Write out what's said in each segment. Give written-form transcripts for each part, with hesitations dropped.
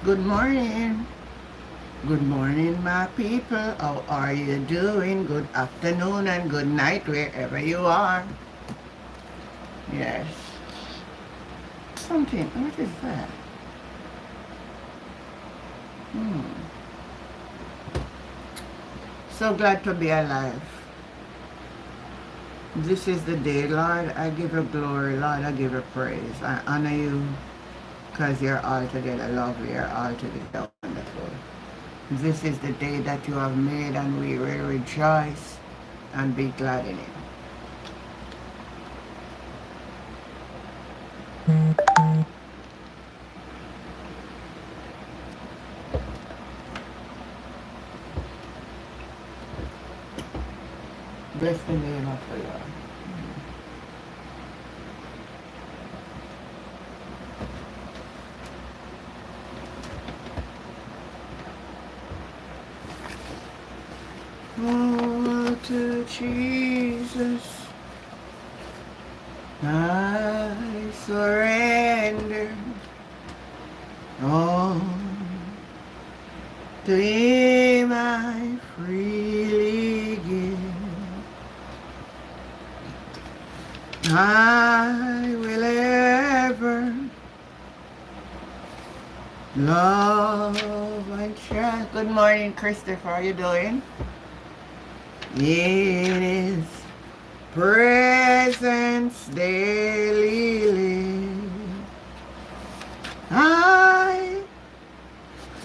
Good morning. Good morning, my people. How are you doing? Good afternoon and good night, wherever you are. Yes. Something. What is that? Hmm. So glad to be alive. This is the day, Lord. I give you glory, Lord. I give you praise. I honor you because you're altogether lovely. You're altogether wonderful. This is the day that you have made, and we will rejoice and be glad in it. Bless the name of the Lord. Oh, to Jesus I surrender. Oh, to Him I freely give. I will ever love and trust. Good morning, Christopher. How you doing? In His presence daily live. I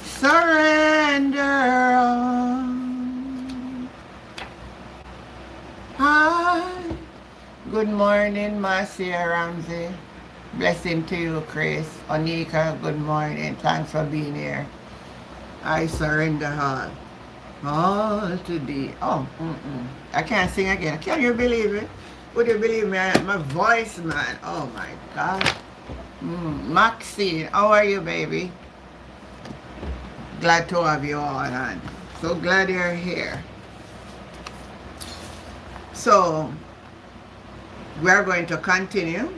surrender all. I. Good morning, Marcia Ramsey. Blessing to you, Chris. Onika, good morning. Thanks for being here. I surrender all. All to thee. Oh, I can't sing again. Can you believe it? Would you believe me? My voice, man. Oh, my God. Maxine, how are you, baby? Glad to have you all on. So glad you're here. So, we're going to continue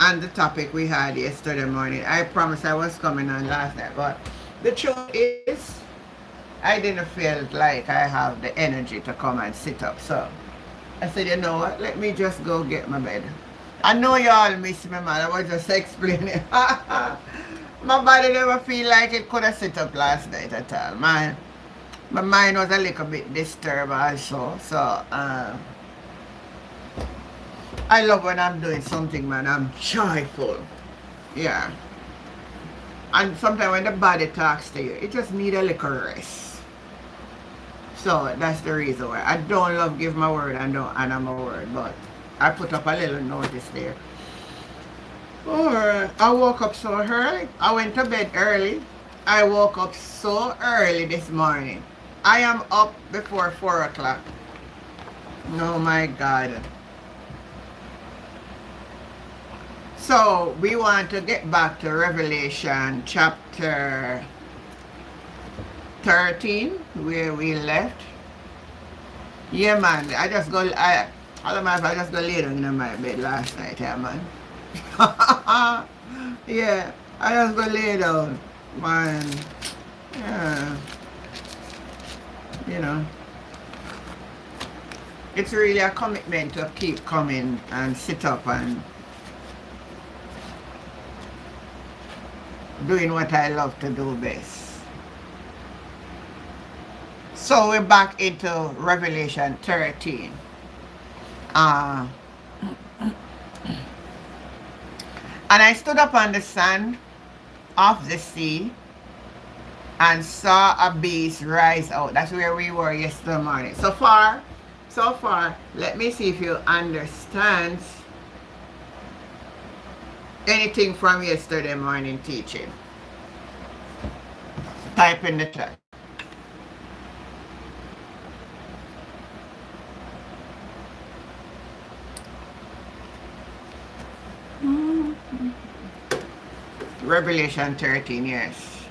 on the topic we had yesterday morning. I promised I was coming on last night, but the truth is, I didn't feel like I have the energy to come and sit up. So, I said, you know what, let me just go get my bed. I know you all miss me, man. I was just explaining. My body never feel like it could have sit up last night at all. My mind was a little bit disturbed also. So, I love when I'm doing something, man. I'm joyful. Yeah. And sometimes when the body talks to you, it just need a little rest. So that's the reason why. I don't love give my word and don't honor my word, but I put up a little notice there. Alright. I woke up so early. I went to bed early. I woke up so early this morning. I am up before 4 o'clock. Oh my God. So we want to get back to Revelation chapter 13 where we left. Yeah, man. I just go. I just go lay down in my bed last night, yeah, man. Yeah, I just go lay down, man. Yeah, you know, it's really a commitment to keep coming and sit up and doing what I love to do best. So we're back into Revelation 13. And I stood up on the sand of the sea and saw a beast rise out. That's where we were yesterday morning. So far, let me see if you understand anything from yesterday morning teaching. Type in the chat. Revelation 13, yes.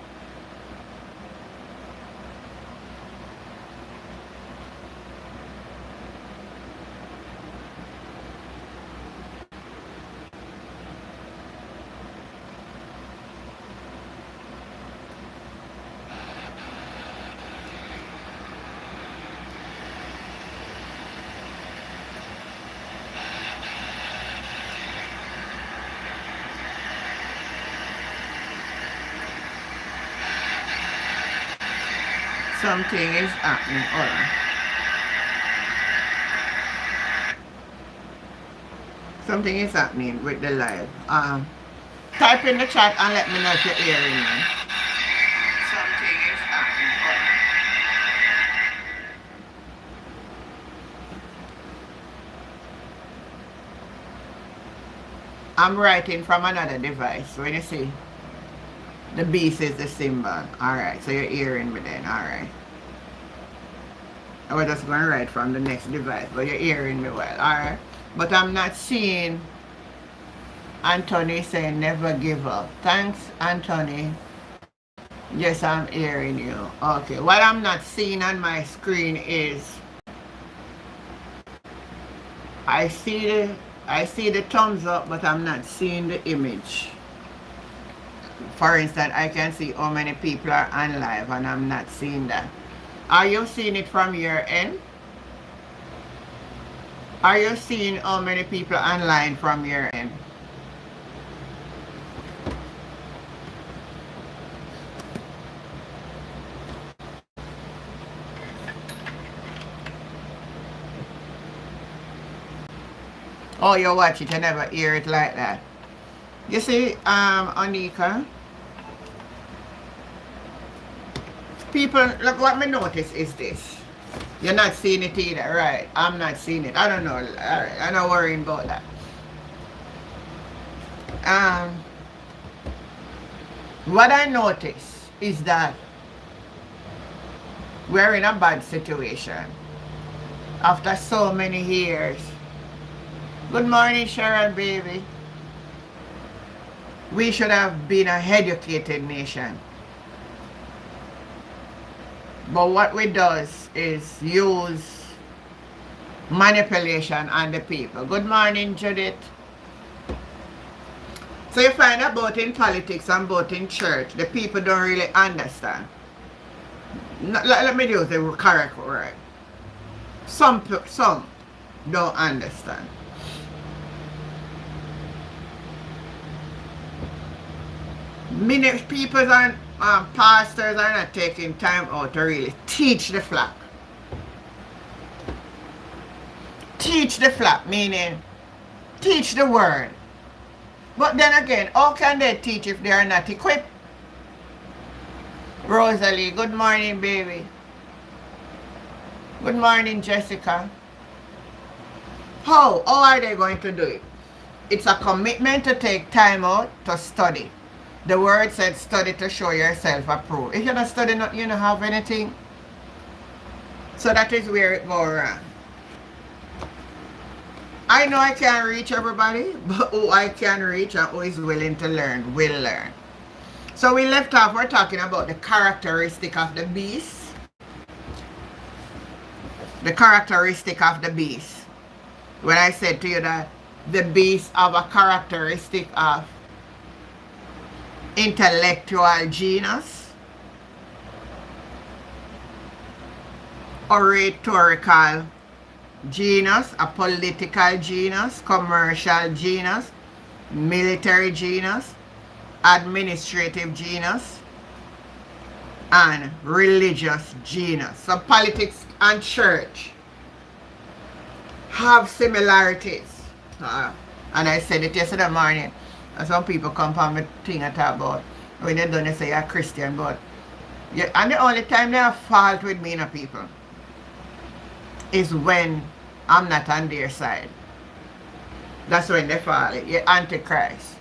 Something is happening. Hold on. Something is happening with the live. Type in the chat and let me know if you're hearing me. Something is happening. Hold on. I'm writing from another device. When you see the beast is the symbol. Alright, so you're hearing me then. Alright. I was just going to write from the next device, but you're hearing me well. Alright. But I'm not seeing Anthony saying never give up. Thanks, Anthony. Yes, I'm hearing you. Okay. What I'm not seeing on my screen is I see the thumbs up, but I'm not seeing the image. For instance, I can see how many people are on live and I'm not seeing that. Are you seeing it from your end? Are you seeing how many people online from your end? Oh, you watch it, you never hear it like that. You see, Anika, people, look, what me notice is this. You're not seeing it either, right? I'm not seeing it. I don't know. All right, I'm not worrying about that. What I notice is that we're in a bad situation after so many years. Good morning, Sharon, baby. We should have been an educated nation. But what we does is use manipulation on the people. Good morning, Judith. So you find out both in politics and both in church, the people don't really understand. Let me use the correct word. Some don't understand. Many people and pastors are not taking time out to really teach the flock. Teach the flock, meaning teach the word. But then again, how can they teach if they are not equipped? Rosalie, good morning, baby. Good morning, Jessica. How are they going to do it? It's a commitment to take time out to study. The word said study to show yourself approved. If you're not studying, you don't have anything. So that is where it goes wrong. I know I can't reach everybody, but who I can reach and who is willing to learn will learn. So we left off, we're talking about the characteristic of the beast. The characteristic of the beast. When I said to you that the beast have a characteristic of intellectual genius, oratorical genius, a political genius, commercial genius, military genius, administrative genius, and religious genius. So politics and church have similarities. And I said it yesterday morning. And some people come from me thing and talk about when they don't say you're a Christian, but yeah, and the only time they have fault with me, people, is when I'm not on their side. That's when they fall. Your Antichrist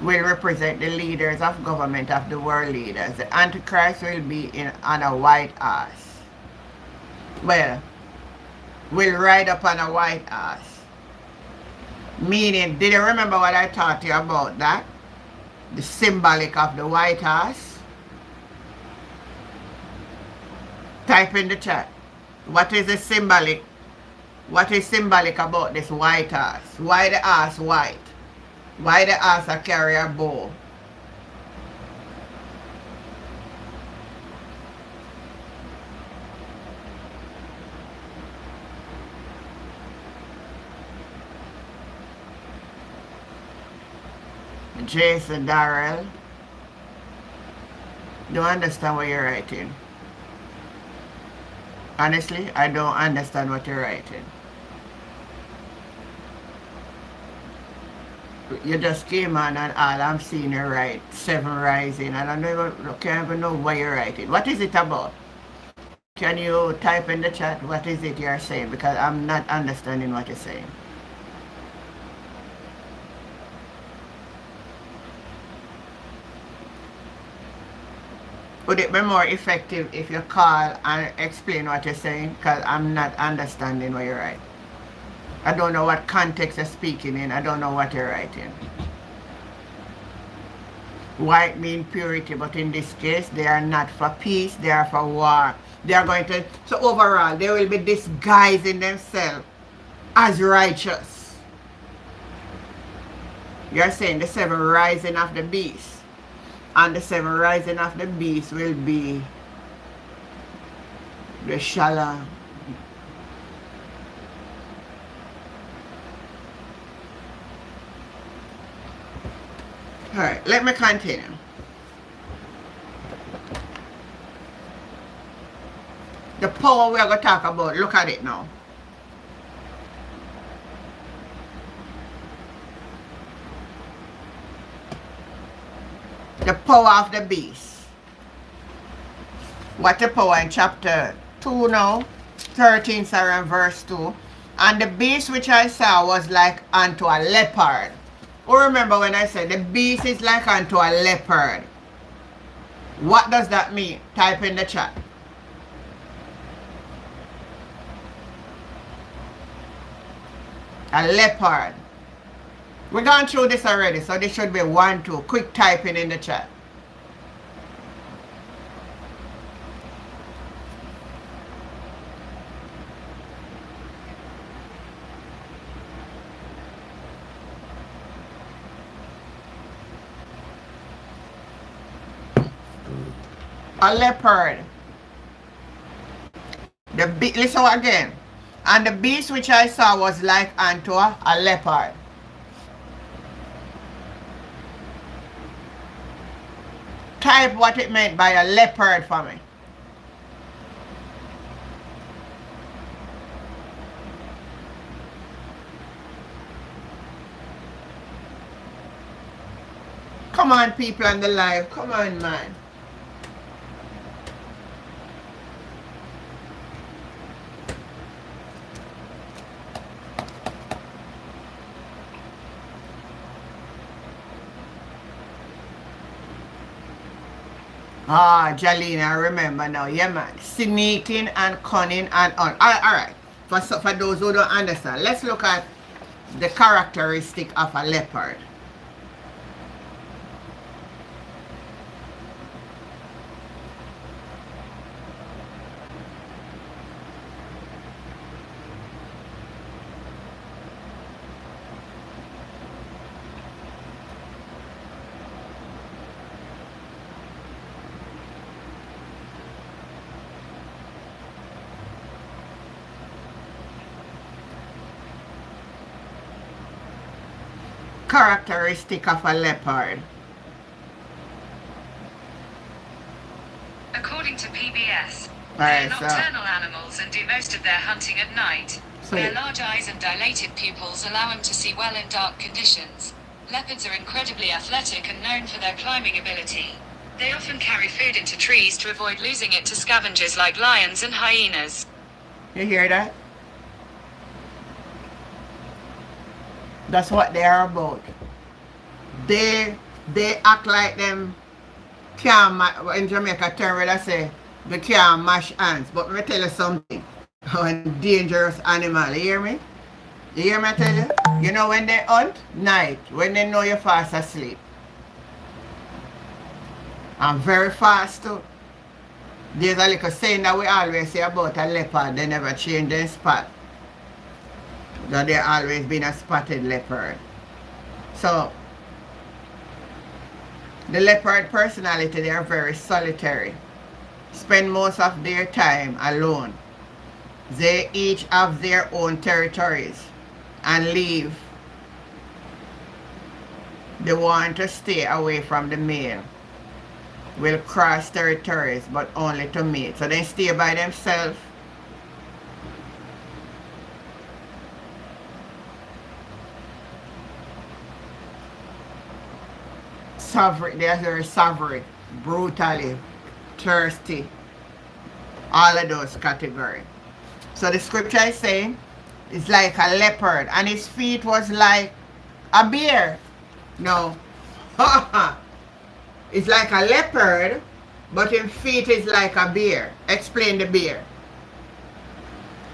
will represent the leaders of government, of the world leaders. The Antichrist will be on a white horse. Well, will ride up on a white horse. Meaning, did you remember what I taught you about that? The symbolic of the white horse? Type in the chat. What is the symbolic? What is symbolic about this white horse? Why the horse white? Why the horse carry a bow? Jason Darrell, don't understand what you're writing. Honestly, I don't understand what you're writing. You just came on and all I'm seeing you write 7 rising and can't even know what you're writing. What is it about? Can you type in the chat what is it you're saying? Because I'm not understanding what you're saying. Would it be more effective if you call and explain what you're saying? Because I'm not understanding what you're writing. I don't know what context you're speaking in. I don't know what you're writing. White mean purity, but in this case, they are not for peace, they are for war. They are going to, so overall, they will be disguising themselves as righteous. You're saying the 7 rising of the beast. And the 7 rising of the beast will be the shallow. Alright, let me continue. The power we are going to talk about, look at it now. The power of the beast. What the power in chapter 2 now? 13, sorry, and verse 2. And the beast which I saw was like unto a leopard. Oh, remember when I said the beast is like unto a leopard. What does that mean? Type in the chat. A leopard. We've gone through this already, so this should be 1, 2. Quick typing in the chat. A leopard. Listen again. And the beast which I saw was like unto a leopard. Type what it meant by a leopard for me. Come on, people on the live. Come on, man. Ah, Jalina, I remember now. Yeah, man. Sneaking and cunning and on. Alright. For those who don't understand, let's look at the characteristic of a leopard. Characteristic of a leopard. According to PBS, they are nocturnal animals and do most of their hunting at night. Their large eyes and dilated pupils allow them to see well in dark conditions. Leopards are incredibly athletic and known for their climbing ability. They often carry food into trees to avoid losing it to scavengers like lions and hyenas. You hear that? That's what they are about. They act like them can't, in Jamaica term where they say they can't mash ants. But let me tell you something. A dangerous animal, you hear me? You hear me I tell you? You know when they hunt? Night. When they know you're fast asleep. I'm very fast too. There's a little saying that we always say about a leopard, they never change their spot. That they always been a spotted leopard. So the leopard personality, they are very solitary. Spend most of their time alone. They each have their own territories and leave. They want to stay away from the male. Will cross territories but only to mate. So they stay by themselves sovereign, they are very sovereign, brutally, thirsty, all of those categories. So the scripture is saying it's like a leopard and his feet was like a bear. No. It's like a leopard, but his feet is like a bear. Explain the bear.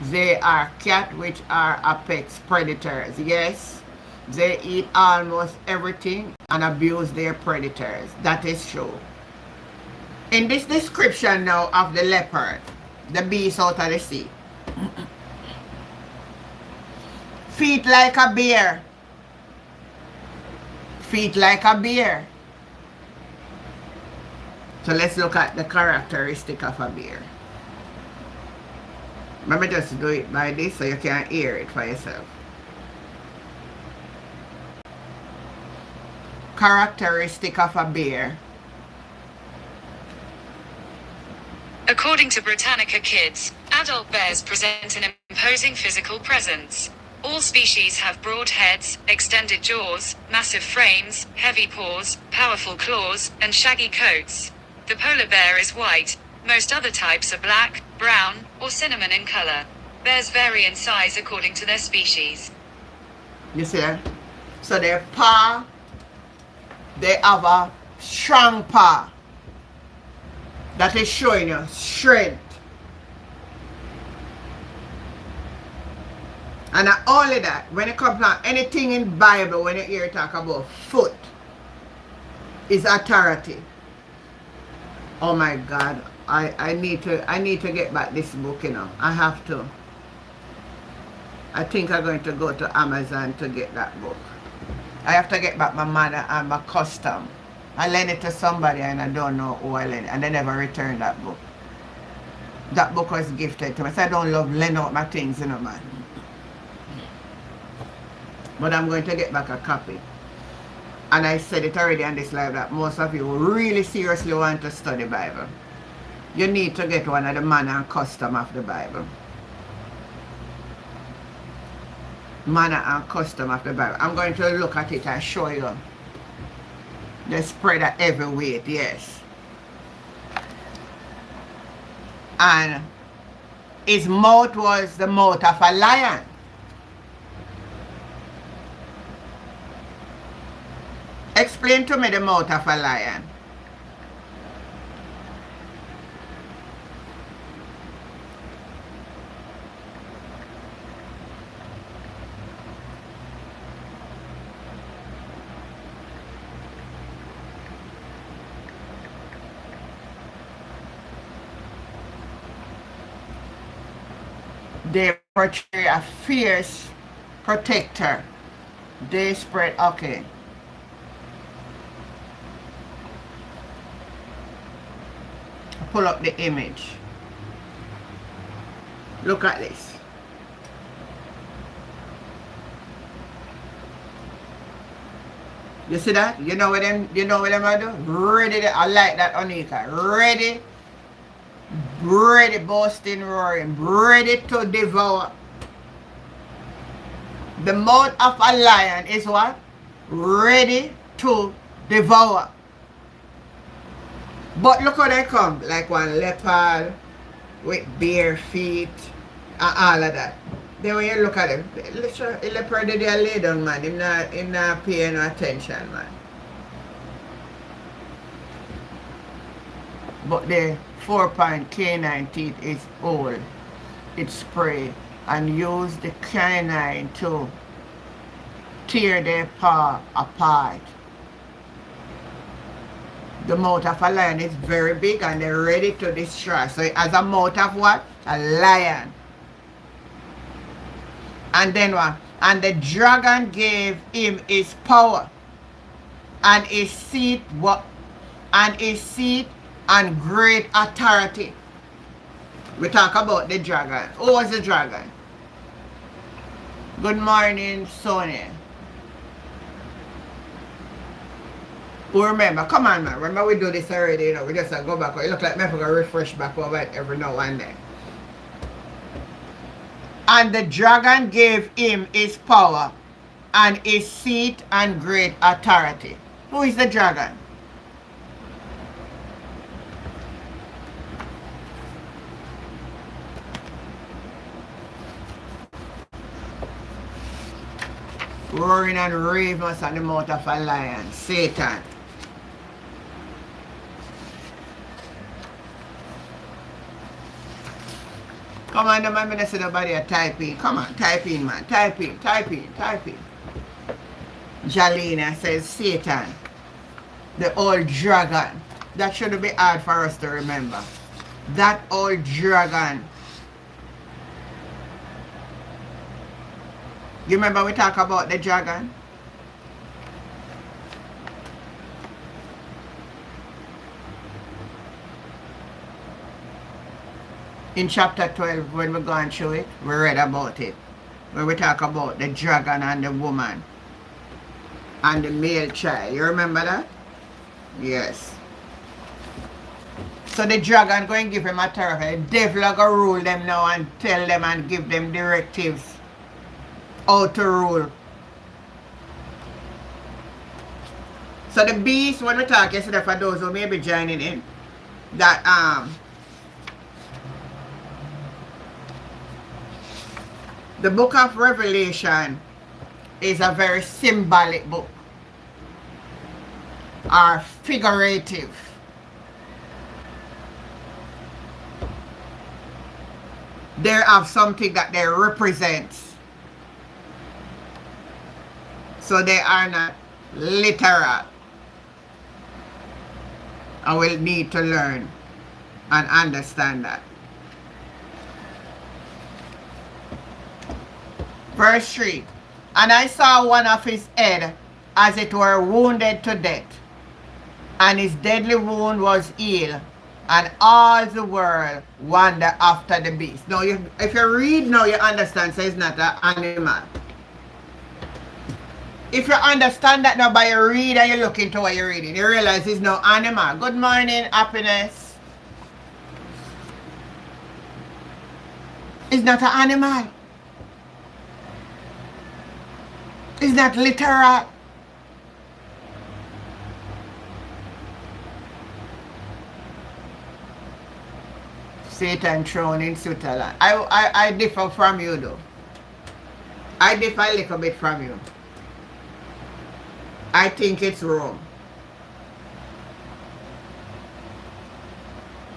They are cat which are apex predators. Yes, they eat almost everything and abuse their predators. That is true. In this description now of the leopard, the beast out of the sea, feet like a bear. Feet like a bear. So let's look at the characteristic of a bear. Let me just do it by this so you can hear it for yourself. Characteristic of a bear. According to Britannica Kids, adult bears present an imposing physical presence. All species have broad heads, extended jaws, massive frames, heavy paws, powerful claws, and shaggy coats. The polar bear is white. Most other types are black, brown, or cinnamon in color. Bears vary in size according to their species. You see that? So their paw, they have a strong paw. That is showing you strength. And not only that, when it comes to anything in Bible, when you hear it talk about foot, is authority. Oh my God, I need to get back this book, you know. I have to. I think I'm going to go to Amazon to get that book. I have to get back my mother and my custom. I lent it to somebody and I don't know who I lent it, and they never returned that book. That book was gifted to me. So I don't love lend out my things, you know, man. But I'm going to get back a copy. And I said it already on this live that most of you who really seriously want to study Bible, you need to get one of the manner and custom of the Bible. Manner and custom of the Bible. I'm going to look at it and show you the spread of every weight, yes. And his mouth was the mouth of a lion. Explain to me the mouth of a lion. They portray a fierce protector. They spread, okay. Pull up the image. Look at this. You see that? You know what them are do? Ready, I like that, Onika. Ready, boasting, roaring, ready to devour. The mouth of a lion is what? Ready to devour. But look how they come, like one leopard with bare feet and all of that. Then when you look at them, a leopard they lay down, man. Him not paying no attention, man. But the 4-point canine teeth is old. It's spray and use the canine to tear their paw apart. The mouth of a lion is very big and they're ready to destroy. So it has a mouth of what? A lion. And then what? And the dragon gave him his power and his seat, and great authority. We talk about the dragon. Who was the dragon? Good morning, Sonia. Who remember? Come on, man. Remember we do this already, you know. We just go back. It look like me have to refresh back over it every now and then. And the dragon gave him his power and his seat and great authority. Who is the dragon? roaring and raving at the mouth of a lion, Satan. Come on, the man, I see nobody type in. Come on, type in, man. Type in, type in, type in. Jalina says Satan, the old dragon. That shouldn't be hard for us to remember. That old dragon. You remember we talk about the dragon? In chapter 12, when we're going through it, we read about it. When we talk about the dragon and the woman and the male child. You remember that? Yes. So the dragon going to give him authority. The devil are going to rule them now and tell them and give them directives how to rule. So the beast, when we talk yesterday, for those who may be joining in, that the book of Revelation is a very symbolic book or figurative. They have something that they represent. So they are not literal. I will need to learn and understand that. Verse 3. And I saw one of his head as it were wounded to death, and his deadly wound was healed, and all the world wander after the beast. Now, if you read now, you understand, so it's not an animal. If you understand that now by you read and you look into what you're reading, you realize it's no animal. Good morning, happiness. It's not an animal. It's not literal. Satan thrown in Switzerland. I differ from you though. I differ a little bit from you. I think it's Rome.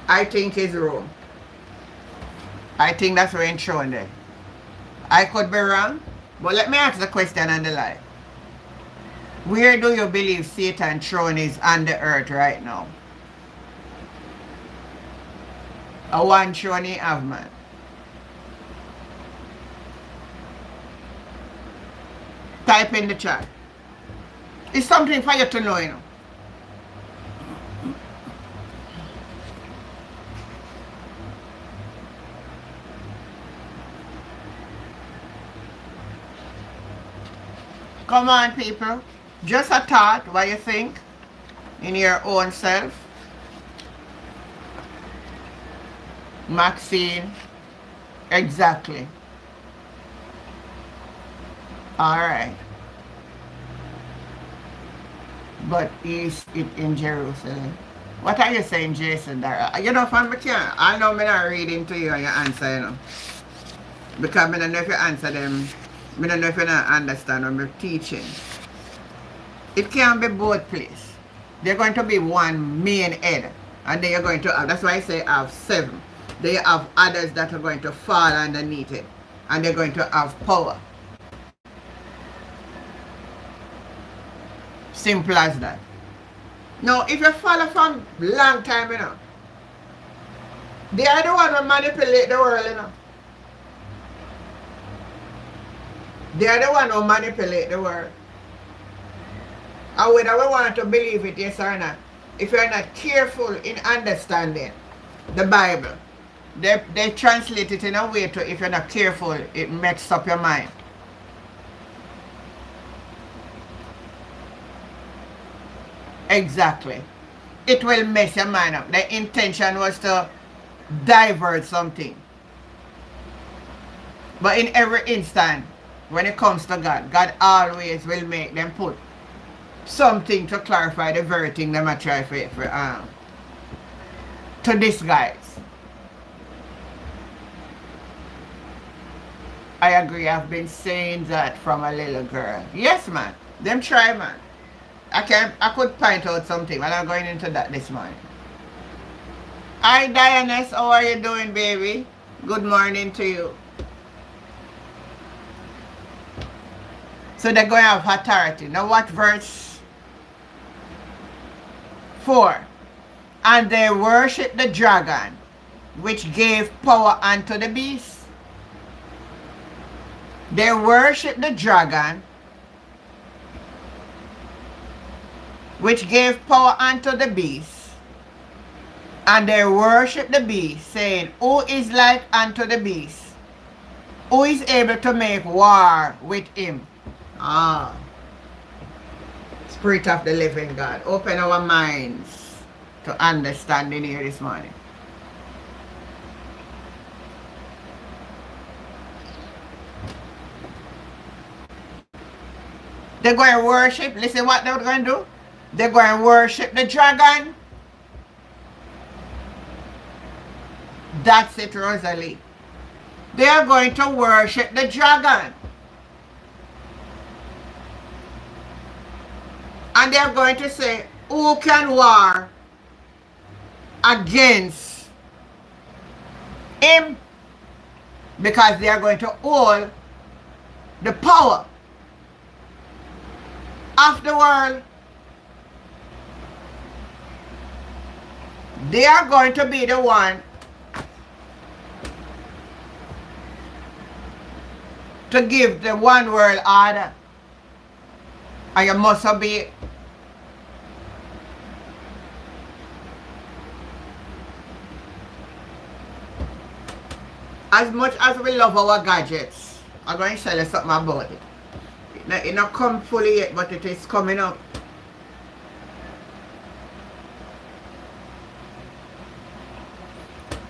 I think it's Rome. I think that's where it's shown there. I could be wrong, but let me ask the question on the line. Where do you believe Satan's throne is on the earth right now? A one throne he have, man. Type in the chat. It's something for you to know, you know. Come on, people. Just a thought, what you think in your own self. Maxine. Exactly. All right. But is it in Jerusalem? What are you saying, Jason? You know, from I know I'm not reading to you and you answer, you know. Because I don't know if you answer them. I don't know if you don't understand what I'm teaching. It can be both places. They're going to be one main head. And then you're going to have, that's why I say have 7. They have others that are going to fall underneath it. And they're going to have power. Simple as that. Now, if you follow from long time, you know, they are the one who manipulate the world, you know. They are the one who manipulate the world. And whether we want to believe it, yes or not, if you're not careful in understanding the Bible, they translate it in a way to, if you're not careful, it messes up your mind. Exactly. It will mess your mind up. The intention was to divert something. But in every instant, when it comes to God, God always will make them put something to clarify the very thing they might try to disguise. I agree. I've been saying that from a little girl. Yes, man. Them try, man. I could point out something, but I'm going into that this morning. Hi, Dianess. How are you doing, baby? Good morning to you. So they're going to have authority. Now what verse 4? And they worship the dragon, which gave power unto the beast. They worship the dragon, which gave power unto the beast. And they worship the beast, saying, who is like unto the beast? Who is able to make war with him? Ah. Spirit of the living God, open our minds to understanding here this morning. They're going to worship. Listen what they're going to do. They're going to worship the dragon. That's it, Rosalie. They are going to worship the dragon. And they are going to say, who can war against him? Because they are going to hold the power of the world. They are going to be the one to give the one world order. And you must obey. As much as we love our gadgets, I'm going to tell you something about it. It not come fully yet, but it is coming up.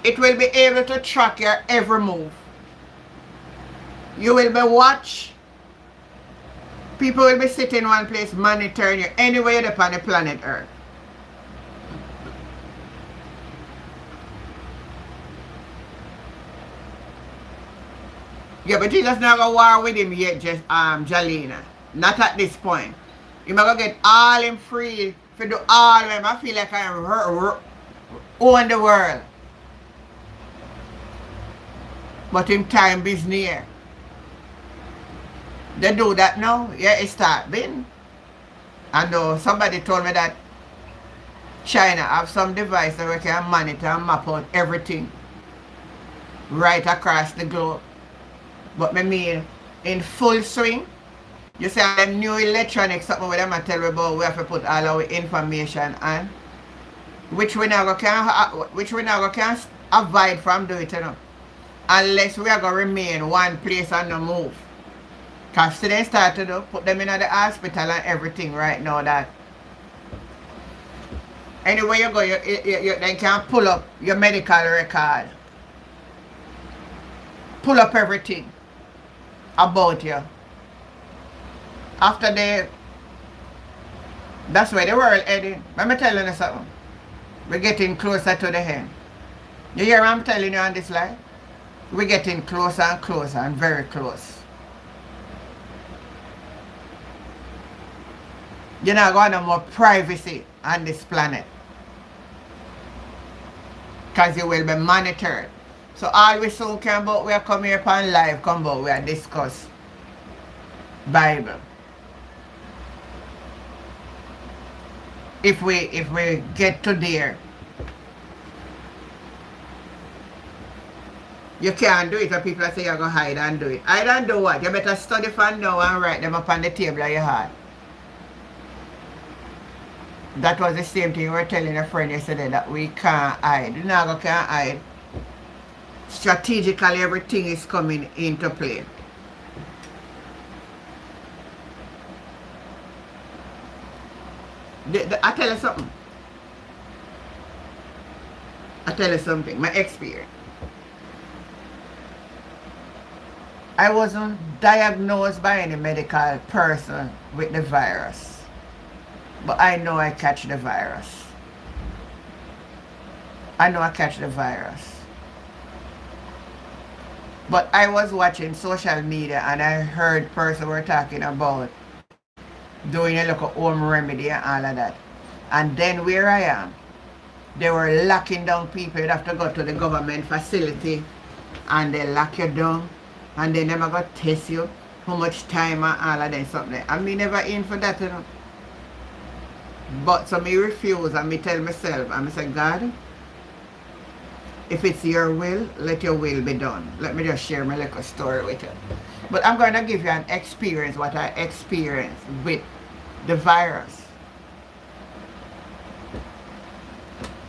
It will be able to track your every move. You will be watched. People will be sitting in one place monitoring you anywhere upon the planet Earth. Yeah, but Jesus not gonna war with him yet, just Jalina. Not at this point. You might go get all him free for do all of them. I feel like I am own the world. But him time is near. They do that now. Yeah, it start been. And somebody told me that China have some device that we can monitor and map out everything right across the globe. But me mean in full swing. You see them new electronics, something with them I tell you about, we have to put all our information on. Which we now can avoid from doing it, you know. Unless we are going to remain one place and no move. Because they start to do, put them in the hospital and everything right now that. Anywhere you go, you then can pull up your medical record. Pull up everything about you. After that's where the world heading. Let me tell you something. We're getting closer to the end. You hear what I'm telling you on this line? We're getting closer and closer and very close. You're not going to have more privacy on this planet. Because you will be monitored. So all we soon can about, we are coming here upon live, come about, we are discuss Bible. If we get to there, you can't do it. And people say you're going to hide and do it. Hide and do what? You better study for now and write them up on the table of your heart. That was the same thing you were telling a friend yesterday, that we can't hide. You know, we can't hide. Strategically, everything is coming into play. I tell you something. My experience. I wasn't diagnosed by any medical person with the virus. But I know I catch the virus. But I was watching social media and I heard person were talking about doing a little home remedy and all of that. And then where I am, they were locking down people. You'd have to go to the government facility and they lock you down and they never got test you how much time and all of that something. And me never in for that, you know. But so me refuse and me tell myself, and I say, God, if it's your will, let your will be done. Let me just share my little story with you. But I'm going to give you an experience, what I experienced with the virus.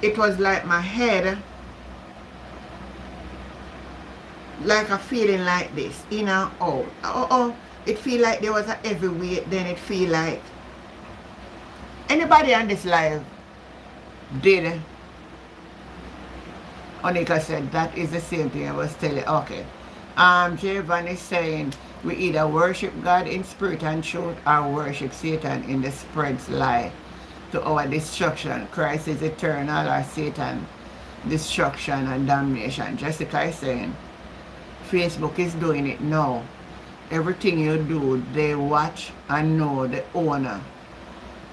It was like my head, like a feeling like this, in and out. Oh, it feel like there was a heavy weight, then it feel like anybody on this live did. Onika said that is the same thing I was telling. Okay. Javon is saying we either worship God in spirit and truth or worship Satan in the spread's lie to our destruction. Christ is eternal or Satan destruction and damnation. Jessica is saying Facebook is doing it now. Everything you do, they watch and know the owner.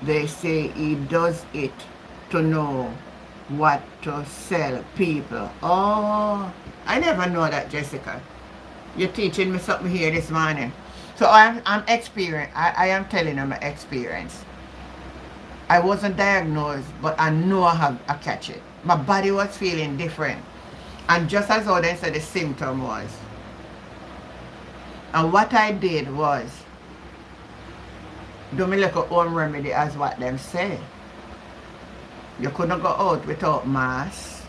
They say he does it to know what to sell people. Oh, I never know that, Jessica. You're teaching me something here this morning. So I'm experienced. I am telling you my experience. I wasn't diagnosed, but I know I catch it. My body was feeling different. And just as how they said the symptom was. And what I did was do me like a home remedy as what them say. You couldn't go out without mask.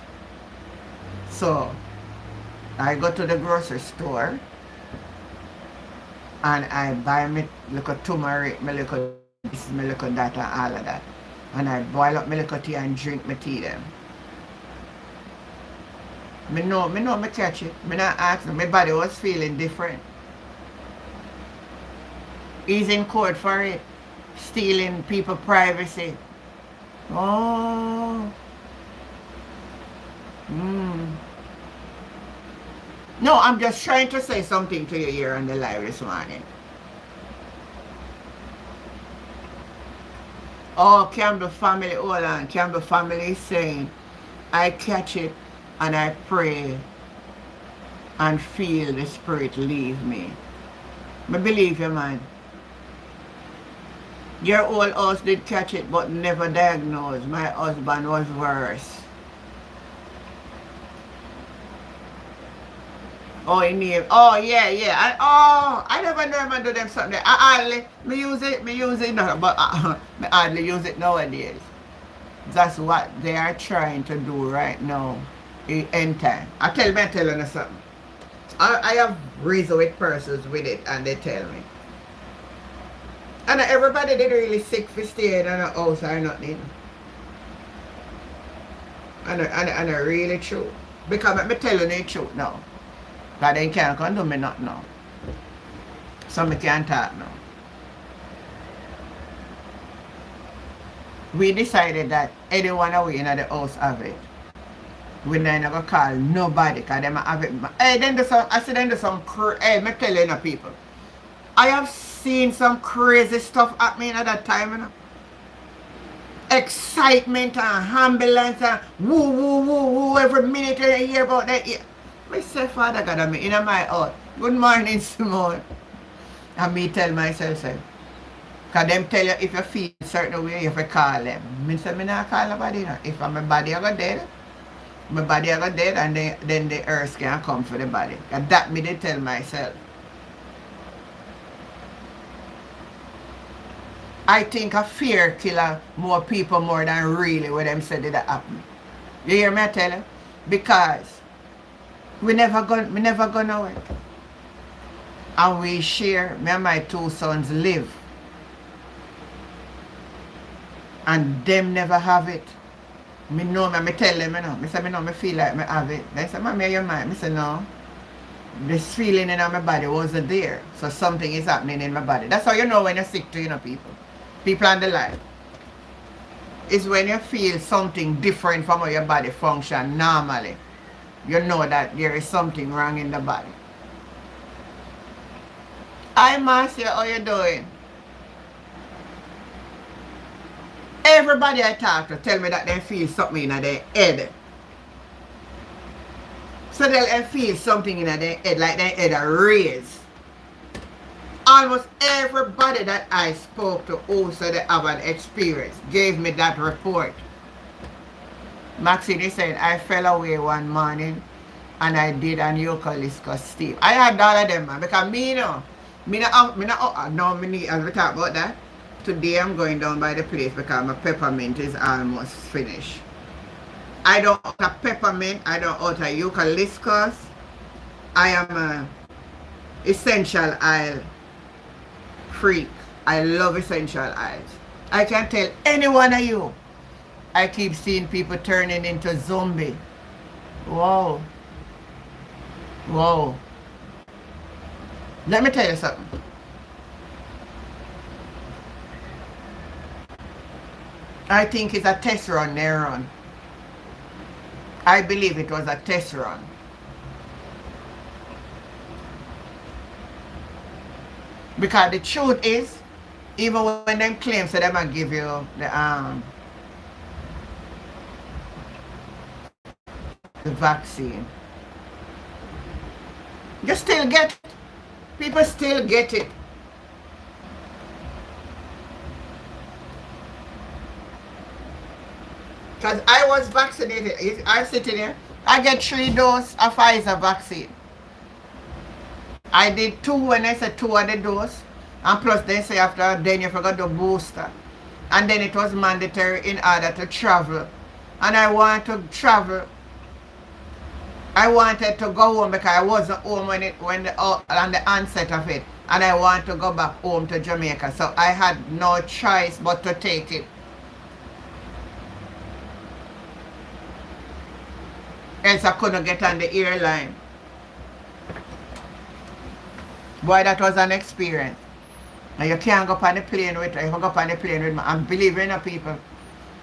So I go to the grocery store and I buy me little turmeric, me little this, me little that and all of that. And I boil up me little tea and drink my tea them. Me know me catch it. Me not ask them. My body was feeling different. He's in court for it. Stealing people's privacy. Oh. No, I'm just trying to say something to you here on the live this morning. Oh, Campbell family, hold on. Campbell family is saying, I catch it and I pray and feel the spirit leave me. I believe you, man. Your old house did catch it but never diagnosed. My husband was worse. Oh, he name. Oh, yeah. I never know him do them something. I hardly use it now, but I hardly use it nowadays. That's what they are trying to do right now. In time. I tell you something. I have reason with persons with it and they tell me. And everybody did really sick for staying in a house or nothing. And really true. Because I'm telling you the truth now. Because they can't come do me nothing now. So I can't talk now. We decided that anyone away in the house have it. We never call nobody because they have it. Hey, then do some, I see them do some, hey, me tell you people. I have seen some crazy stuff happening at that time, you know. Excitement and ambulance and woo, every minute you hear about that. I say, Father God, I'm in my heart. Good morning, Simone. And me tell myself, say, because them tell you if you feel a certain way, you have to call them. I say, I not call nobody, you know. If my body I got dead, my body I got dead, and then the earth can come for the body. And that me they tell myself. I think a fear killer more people more than really what them said did happen. You hear me I tell you? Because we never go nowhere. And we share, me and my two sons live. And them never have it. Me know me tell them, you know. Me say, me feel like me have it. They say, Mommy, you mind? Me say, no. This feeling in my body wasn't there. So something is happening in my body. That's how you know when you're sick to, you know, people. People on the line. It's when you feel something different from how your body function normally. You know that there is something wrong in the body. Hi, Marcia, how you doing? Everybody I talk to tell me that they feel something in their head. So they'll feel something in their head, like their head are raised. Almost everybody that I spoke to who said they have an experience gave me that report. Maxine said, I fell away one morning and I did an eucalyptus steam. I had all of them, man, because me, as we talk about that, today I'm going down by the place because my peppermint is almost finished. I don't out a peppermint, I don't out a eucalyptus. I am a essential oil freak. I love essential oils. I can tell any one of you, I keep seeing people turning into zombie. Whoa. Whoa. Let me tell you something. I think it's a test run they run. I believe it was a test run. Because the truth is, even when them claim so they might give you the vaccine, you still get it. People still get it. Because I was vaccinated. I'm sitting here. I get 3 doses of Pfizer vaccine. I did 2 when I said 2 of the dose. And plus they say after then you forgot the booster. And then it was mandatory in order to travel. And I want to travel. I wanted to go home because I wasn't home on the onset of it. And I want to go back home to Jamaica. So I had no choice but to take it. Else I couldn't get on the airline. Boy, that was an experience. And you can't go up on the plane with me. If you go up on the plane with me, I'm believing in people.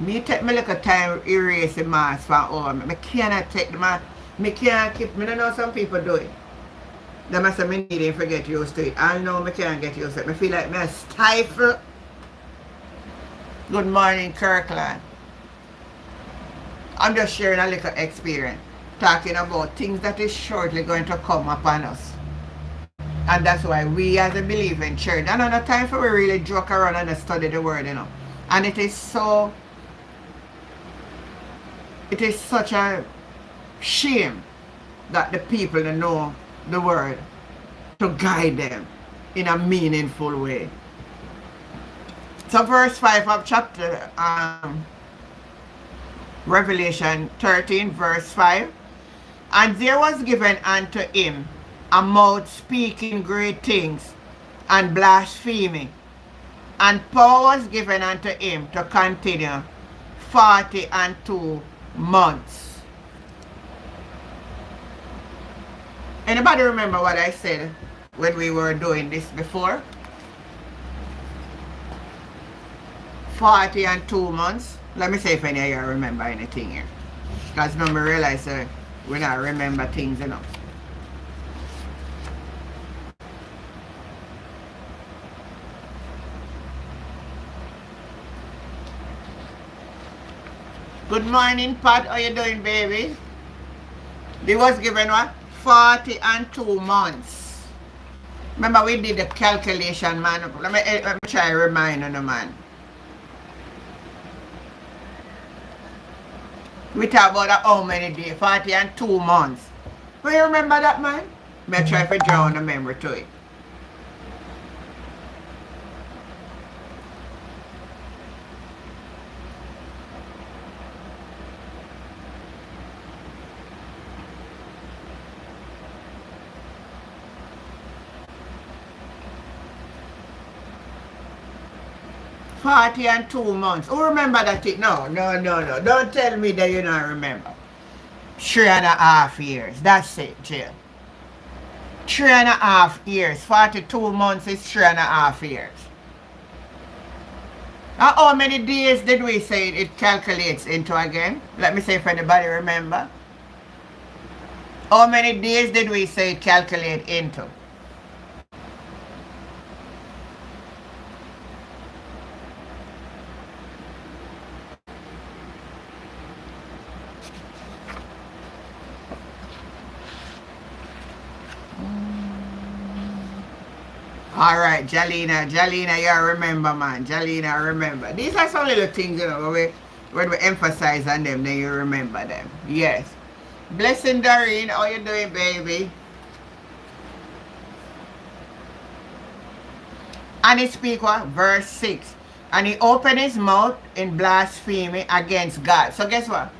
Me take me little time erase the mask from home. I cannot take the mask. Me can't keep, I don't know some people do it. They must have me needing to get used to it. I know I can't get used to it. I feel like I stifle. Good morning, Kirkland. I'm just sharing a little experience. Talking about things that is shortly going to come upon us. And that's why we as a believing church, and another time for we really joke around and study the word, And it is such a shame that the people that know the word to guide them in a meaningful way. So verse 5 of chapter Revelation 13 verse 5. And there was given unto him a mouth speaking great things and blaspheming. And power was given unto him to continue 42 months. Anybody remember what I said when we were doing this before? 42 months. Let me see if any of you remember anything here. Because now I realize we not remember things enough. Good morning, Pat. How you doing, baby? They was given what? 42 months. Remember we did the calculation, man. Let me try to remind you, man. We talk about how many days? 42 months. Do you remember that, man? May I try to draw the memory to it. And 2 months. Who remember that it? No. Don't tell me that you don't remember. 3.5 years. That's it, Jill. 3.5 years. 42 months is 3.5 years. Now, how many days did we say it calculates into again? Let me see if anybody remember. How many days did we say it calculate into? All right, Jalina, you remember, man. Jalina, remember. These are some little things, you know, when we emphasize on them, then you remember them. Yes. Blessing, Doreen, how you doing, baby? And he speak what? Verse 6. And he opened his mouth in blasphemy against God. So guess what?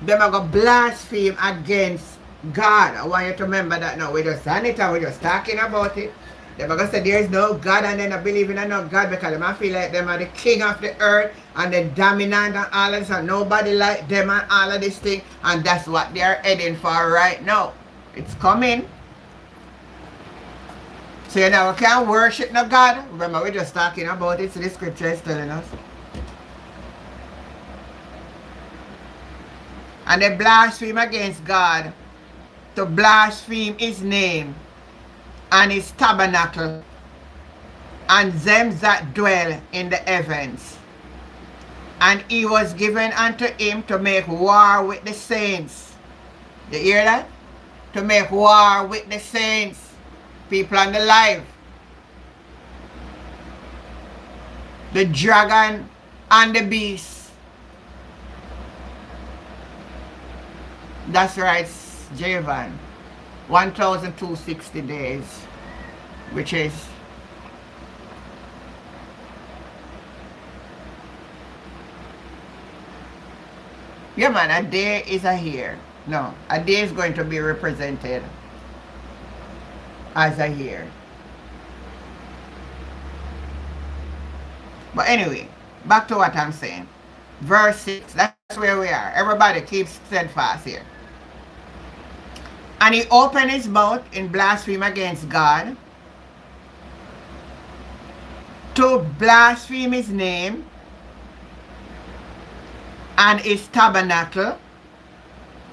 Them are going to blaspheme against God. I want you to remember that now. We just done it and we're just talking about it. They're going to say there is no God and then I believe in no God because they might feel like them are the king of the earth and the dominant and all of this and nobody like them and all of this thing. And that's what they are heading for right now. It's coming. So you know, we can't worship no God. Remember, we're just talking about it. So the scripture is telling us. And they blaspheme against God to blaspheme his name and his tabernacle and them that dwell in the heavens. And he was given unto him to make war with the saints. You hear that? To make war with the saints. People on the live. The dragon and the beast. That's right, Javan. 1,260 days. Which is yeah man, a day is a year. No, a day is going to be represented as a year. But anyway, back to what I'm saying. Verse 6, that's where we are. Everybody keeps steadfast here. And he opened his mouth in blasphemy against God to blaspheme his name and his tabernacle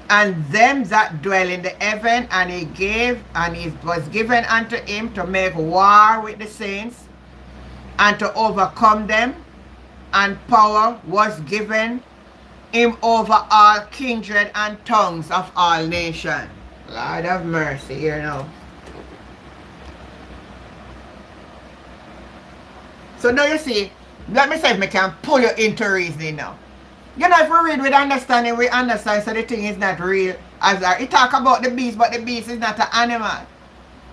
and them that dwell in the heaven, and it was given unto him to make war with the saints and to overcome them, and power was given him over all kindred and tongues of all nations. Lord have mercy here now. So now you see, let me see if I can pull you into reasoning now. You know, if we read with understanding, we understand so the thing is not real. It talk about the beast, but the beast is not an animal.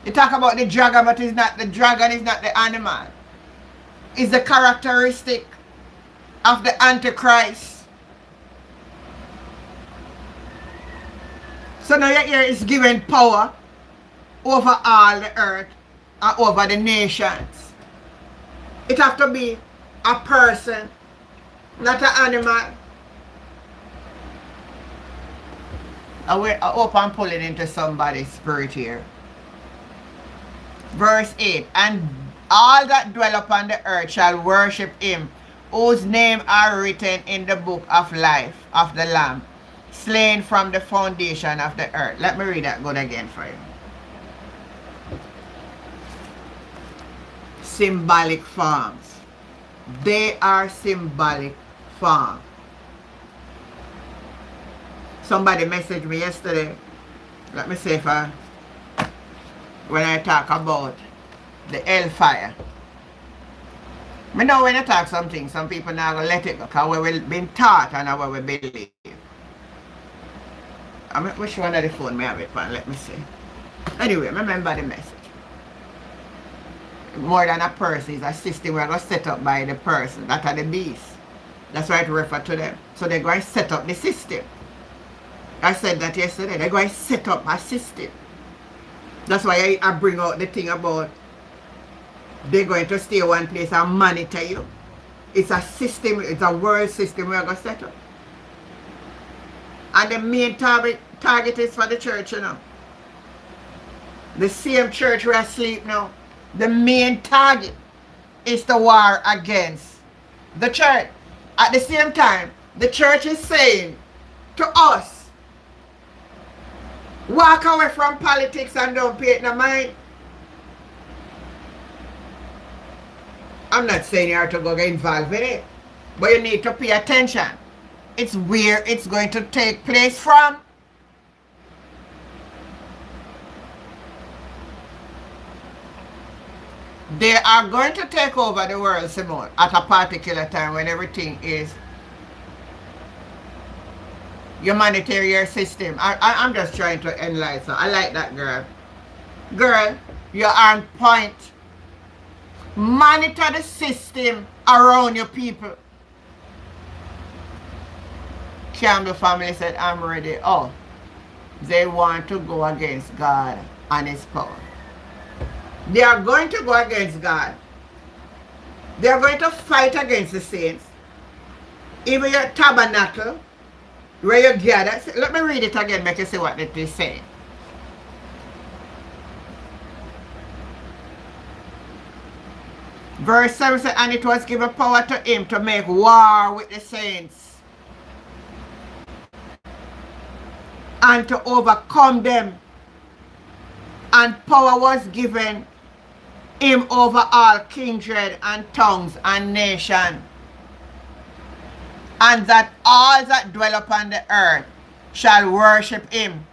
It talk about the dragon, but the dragon is not the animal. It's the characteristic of the Antichrist. So now your ear is given power over all the earth and over the nations. It have to be a person, not an animal. I hope I'm pulling into somebody's spirit here. Verse 8. And all that dwell upon the earth shall worship him, whose name are written in the book of life of the Lamb, slain from the foundation of the earth. Let me read that good again for you. Symbolic forms. They are symbolic forms. Somebody messaged me yesterday. Let me see if when I talk about the hellfire. I know when I talk something, some people now gonna let it go because we've been taught and how we believe. Which one of the phone may have it on? Let me see. Anyway, remember the message. More than a person is a system we're going to set up by the person. That are the beasts. That's why it refer to them. So they're going to set up the system. I said that yesterday. They're going to set up a system. That's why I bring out the thing about they're going to stay one place and monitor you. It's a system, it's a world system we're going to set up. And the main target is for the church, you know. The same church we're asleep now. The main target is the war against the church. At the same time, the church is saying to us, walk away from politics and don't pay it no mind. I'm not saying you have to go get involved with it, but you need to pay attention. It's where it's going to take place from. They are going to take over the world, Simone, at a particular time when everything is humanitarian system. I'm just trying to enlighten. I like that, girl. Girl, you're on point. Monitor the system around your people. Campbell family said, I'm ready. Oh, they want to go against God and his power. They are going to go against God. They are going to fight against the saints. Even your tabernacle, where you gather. Let me read it again, make you see what it is saying. Verse 7 says, and it was given power to him to make war with the saints and to overcome them. And power was given him over all kindred and tongues and nation. And that all that dwell upon the earth shall worship him,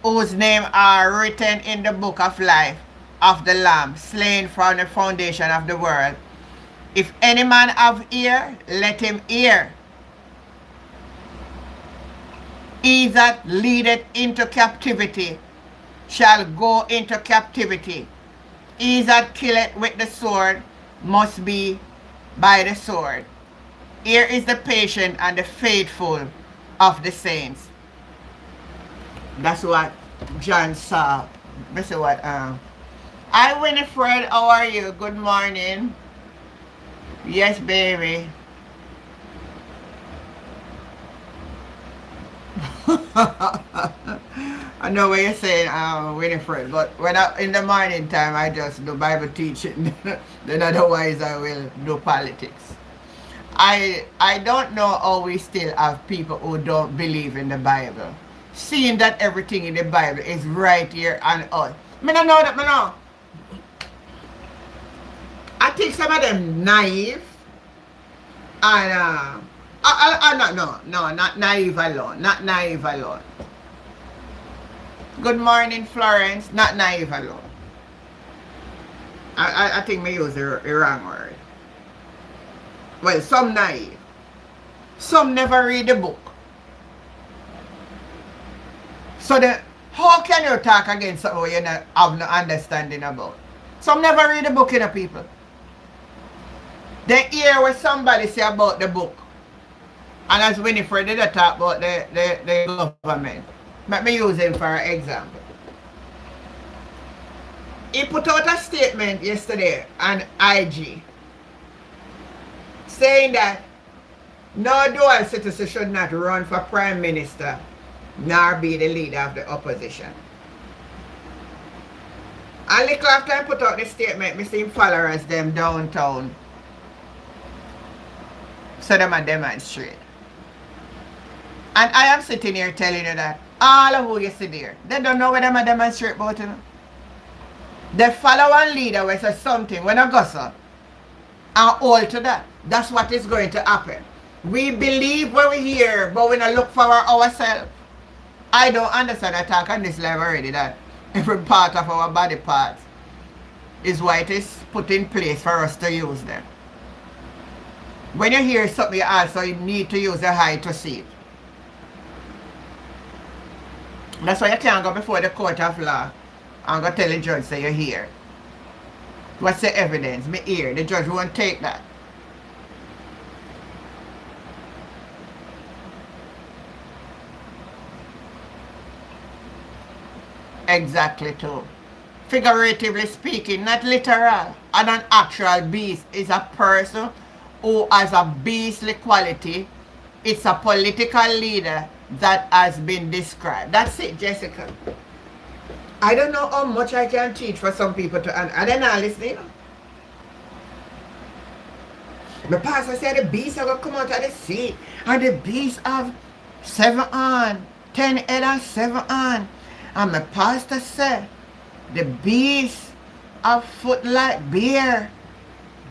whose name are written in the book of life of the Lamb, slain from the foundation of the world. If any man have ear, let him hear. He that leadeth into captivity shall go into captivity. He that killeth with the sword must be by the sword. Here is the patient and the faithful of the saints. That's what John saw. This is what Hi Winifred, how are you? Good morning. Yes, baby. I know what you're saying, Winifred, but when in the morning time I just do Bible teaching. Then otherwise I will do politics. I don't know how we still have people who don't believe in the Bible, seeing that everything in the Bible is right here on us. I don't know that, I know. I think some of them naive and not naive alone. Not naive alone. Good morning, Florence. Not naive alone. I think me use the wrong word. Well, some naive. Some never read the book. So how can you talk against something you not have no understanding about? Some never read the book, you know, people. They hear what somebody say about the book. And as Winifred did talk about the government. Let me use him for an example. He put out a statement yesterday on IG saying that no dual citizen should not run for prime minister nor be the leader of the opposition. And little after I put out the statement, I see followers them downtown. So them a demonstrate. And I am sitting here telling you that all of who you see there, they don't know what them a demonstrate about, you know. They follow one leader who says something when I go so and hold to that. That's what is going to happen. We believe what we hear, but we don't look for ourselves. I don't understand. I talk on this level already that every part of our body parts is what it is put in place for us to use them. When you hear something, you also need to use the eye to see it. That's why you can't go before the court of law and go tell the judge say you're here. What's the evidence? Me here. The judge won't take that. Exactly too. Figuratively speaking, not literal. And an actual beast is a person who has a beastly quality. It's a political leader that has been described. That's it, Jessica. I don't know how much I can teach for some people to, and they're not listening. The pastor said the beast are going to come out of the sea, and the beast have 7 on, 10 head and 7 on. And my pastor said the beast have foot like bear.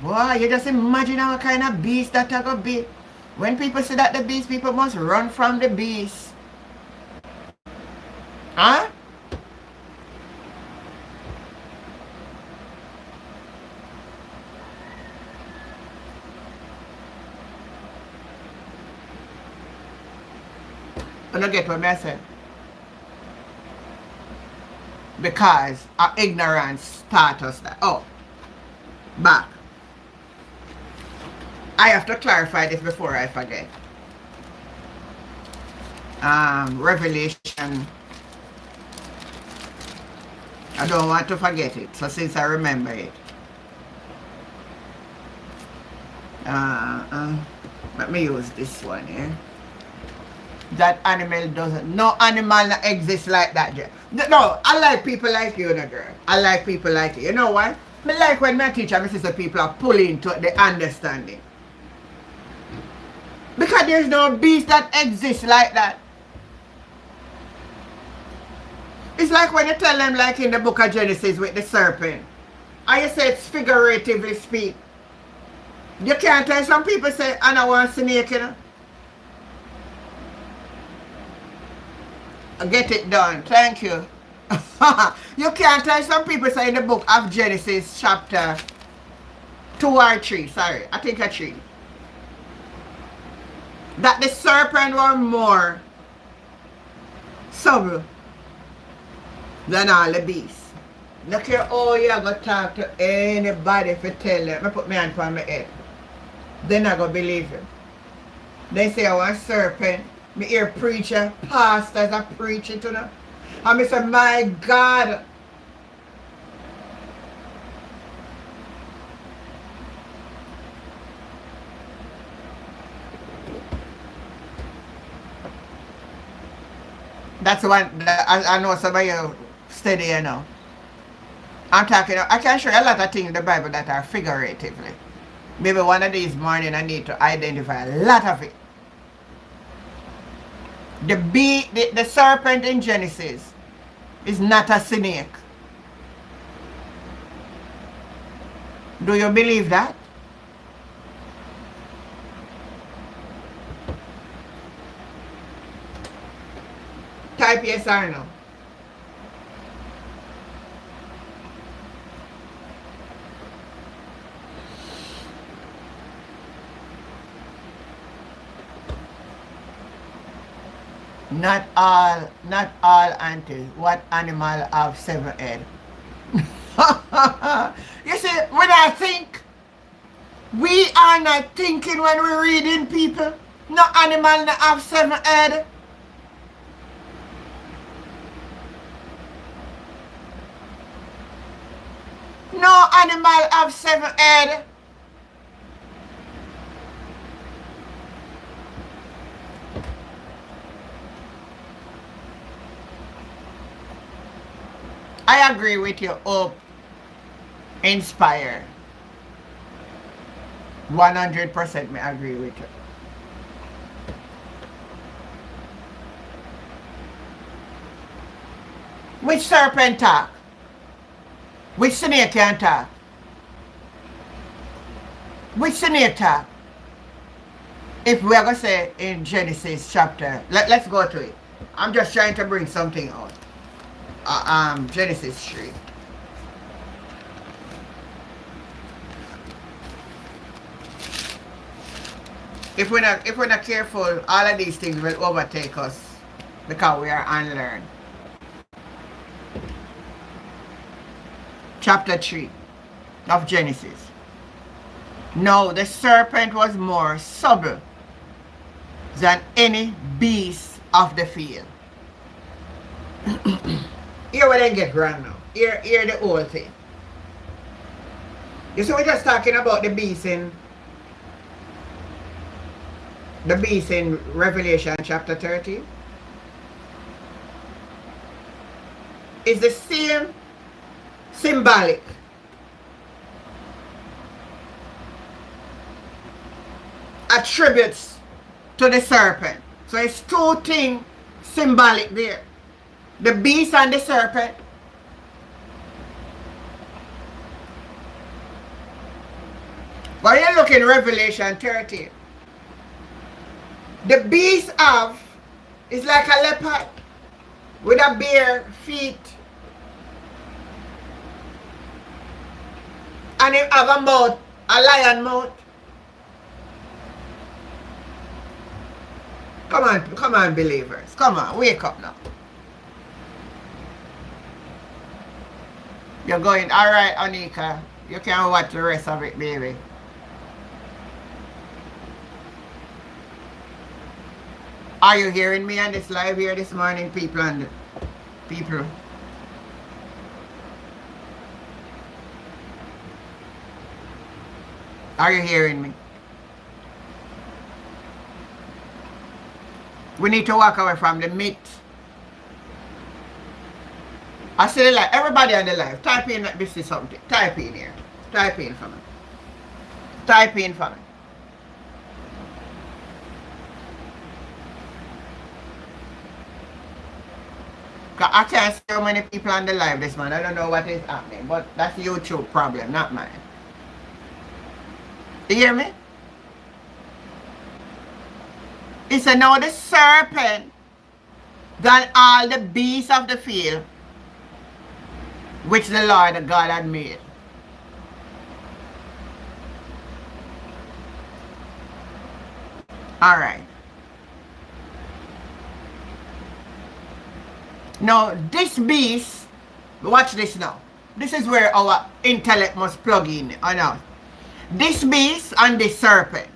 Boy, you just imagine what kind of beast that are going to be. When people see that the beast, people must run from the beast. Huh? I don't get what I said. Because our ignorance taught us that. Oh, back. I have to clarify this before I forget. Revelation. I don't want to forget it. So since I remember it. Let me use this one here. That animal doesn't. No animal exists like that. No, I like people like you, no girl. I like people like you. You know what? I like when my teacher, my sister, people are pulling to the understanding. Because there's no beast that exists like that. It's like when you tell them, like in the book of Genesis with the serpent. And you say it's figuratively speak. You can't tell some people say, I don't want snake, you know. Get it done. Thank you. You can't tell some people say in the book of Genesis chapter 2 or 3. Sorry, I think a 3. That the serpent were more subtle than all the beasts. Look here, oh, you're going to talk to anybody if you tell them. I put my hand on my head. They're not going to believe you. They say, I want serpent. Me hear preacher, pastors are preaching to them. And I say, my God. That's one I know some of you study, you know. I'm talking, I can show you a lot of things in the Bible that are figuratively. Maybe one of these morning I need to identify a lot of it. The serpent in Genesis is not a snake. Do you believe that? Type yes or no. Not all auntie. What animal have 7 heads? You see, when I think, we are not thinking when we're reading people. No animal that have 7 heads. No animal have 7 heads. I agree with you, Hope. Inspire. 100% me agree with you. Which serpent talk? Which snake can talk? Which snake talk? If we are going to say in Genesis chapter, let's go to it. I'm just trying to bring something out. Genesis 3. If we're not careful, all of these things will overtake us because we are unlearned. Chapter 3 of Genesis. Now the serpent was more subtle than any beast of the field. Here we then get wrong now. Here the whole thing. You see, we're just talking about the beast in Revelation chapter 13. It's the same symbolic attributes to the serpent. So it's 2 things symbolic there. The beast and the serpent. But you look in Revelation 13. The beast is like a leopard with a bare feet. And it have a mouth, a lion mouth. Come on, believers. Come on, wake up now. You're going, all right, Anika. You can watch the rest of it, baby. Are you hearing me on this live here this morning, people? People. Are you hearing me? We need to walk away from the myth. I see the live. Everybody on the live, type in that this is something. Type in here. Type in for me. Type in for me. I can't see how many people on the live this morning. I don't know what is happening, but that's YouTube problem, not mine. You hear me? He said, now the serpent than all the beasts of the field which the Lord God had made. All right. Now, this beast, watch this now. This is where our intellect must plug in or not. This beast and this serpent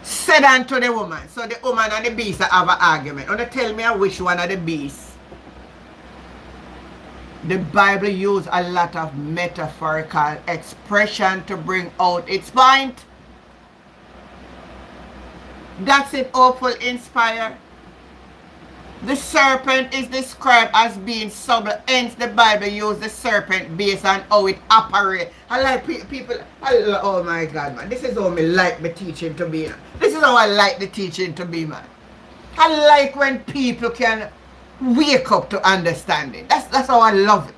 said unto the woman. So the woman and the beast have an argument. Want to tell me which one of the beasts? The Bible uses a lot of metaphorical expression to bring out its point. That's it, hopeful, inspired. The serpent is described as being subtle, hence the Bible uses the serpent based on how it operates. I like people, oh my God, man, this is how I like the teaching to be. This is how I like the teaching to be, man. I like when people can wake up to understanding. That's how I love it.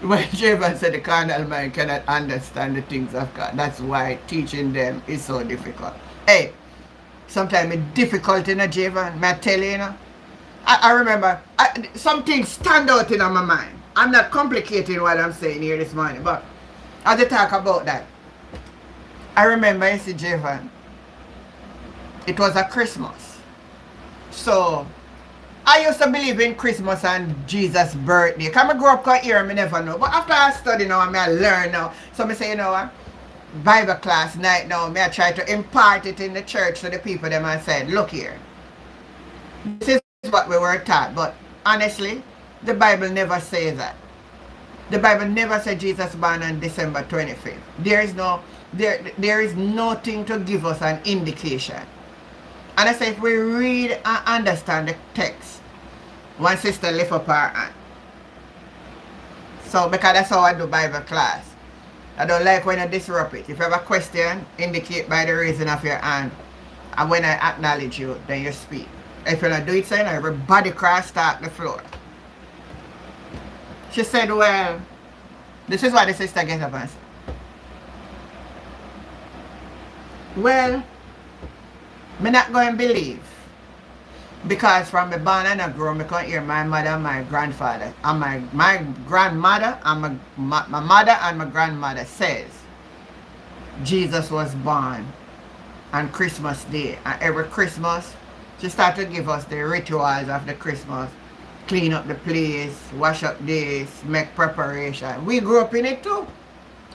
When Javan said the carnal mind cannot understand the things of God, that's why teaching them is so difficult. Hey, sometimes it's difficult in a Javan, may I tell you, you know? I remember, some things stand out in my mind. I'm not complicating what I'm saying here this morning, but as I talk about that, I remember in Javan, it was a Christmas. So, I used to believe in Christmas and Jesus' birthday. Because I grew up here, I never know. But after I study now, I learn now. So I say, you know what? Bible class night now, I try to impart it in the church to the people. Them and said, look here. This is what we were taught. But honestly, the Bible never says that. The Bible never said Jesus born on December 25th. There is nothing to give us an indication. And I say, if we read and understand the text, one sister lift up her hand. So, because that's how I do Bible class. I don't like when I disrupt it. If you have a question, indicate by the raising of your hand. And when I acknowledge you, then you speak. If you don't do it, then everybody cross start the floor. She said, well, this is what the sister gets up and said. Well, I'm not going to believe. Because from the born and I grew, I can hear my mother and my grandfather. And my grandmother and my mother and my grandmother says Jesus was born on Christmas Day. And every Christmas, she started to give us the rituals of the Christmas. Clean up the place, wash up this, make preparation. We grew up in it too.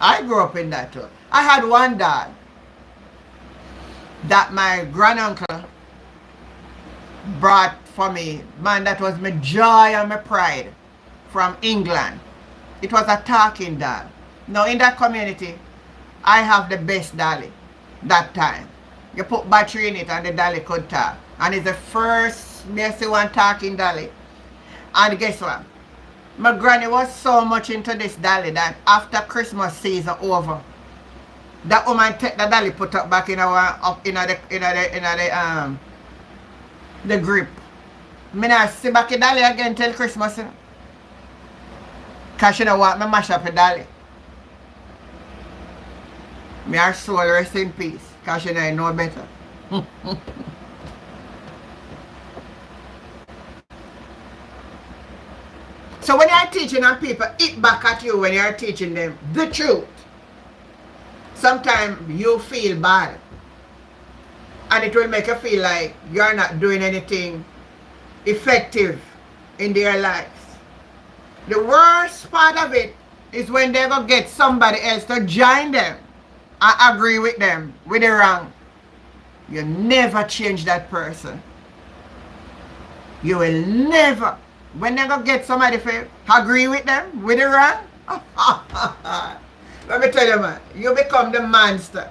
I grew up in that too. I had one dad that my granduncle brought for me. Man, that was my joy and my pride from England. It was a talking dog. Now in that community, I have the best dolly that time. You put battery in it and the dolly could talk. And it's the first me see one talking dolly. And guess what? My granny was so much into this dolly that after Christmas season over, that woman take the dolly, put it back in the grip. Me not see back the dolly again till Christmas. Cause she don't want me mash up the dolly. Me her soul rest in peace. Cause she don't know better. So when you're teaching and people hit back at you when you're teaching them the truth. sometimes you feel bad. And it will make you feel like you're not doing anything effective in their lives. The worst part of it is when they go get somebody else to join them and agree with them with the wrong. You never change that person. You will never. When they go get somebody to agree with them with the wrong, let me tell you, man, you become the monster.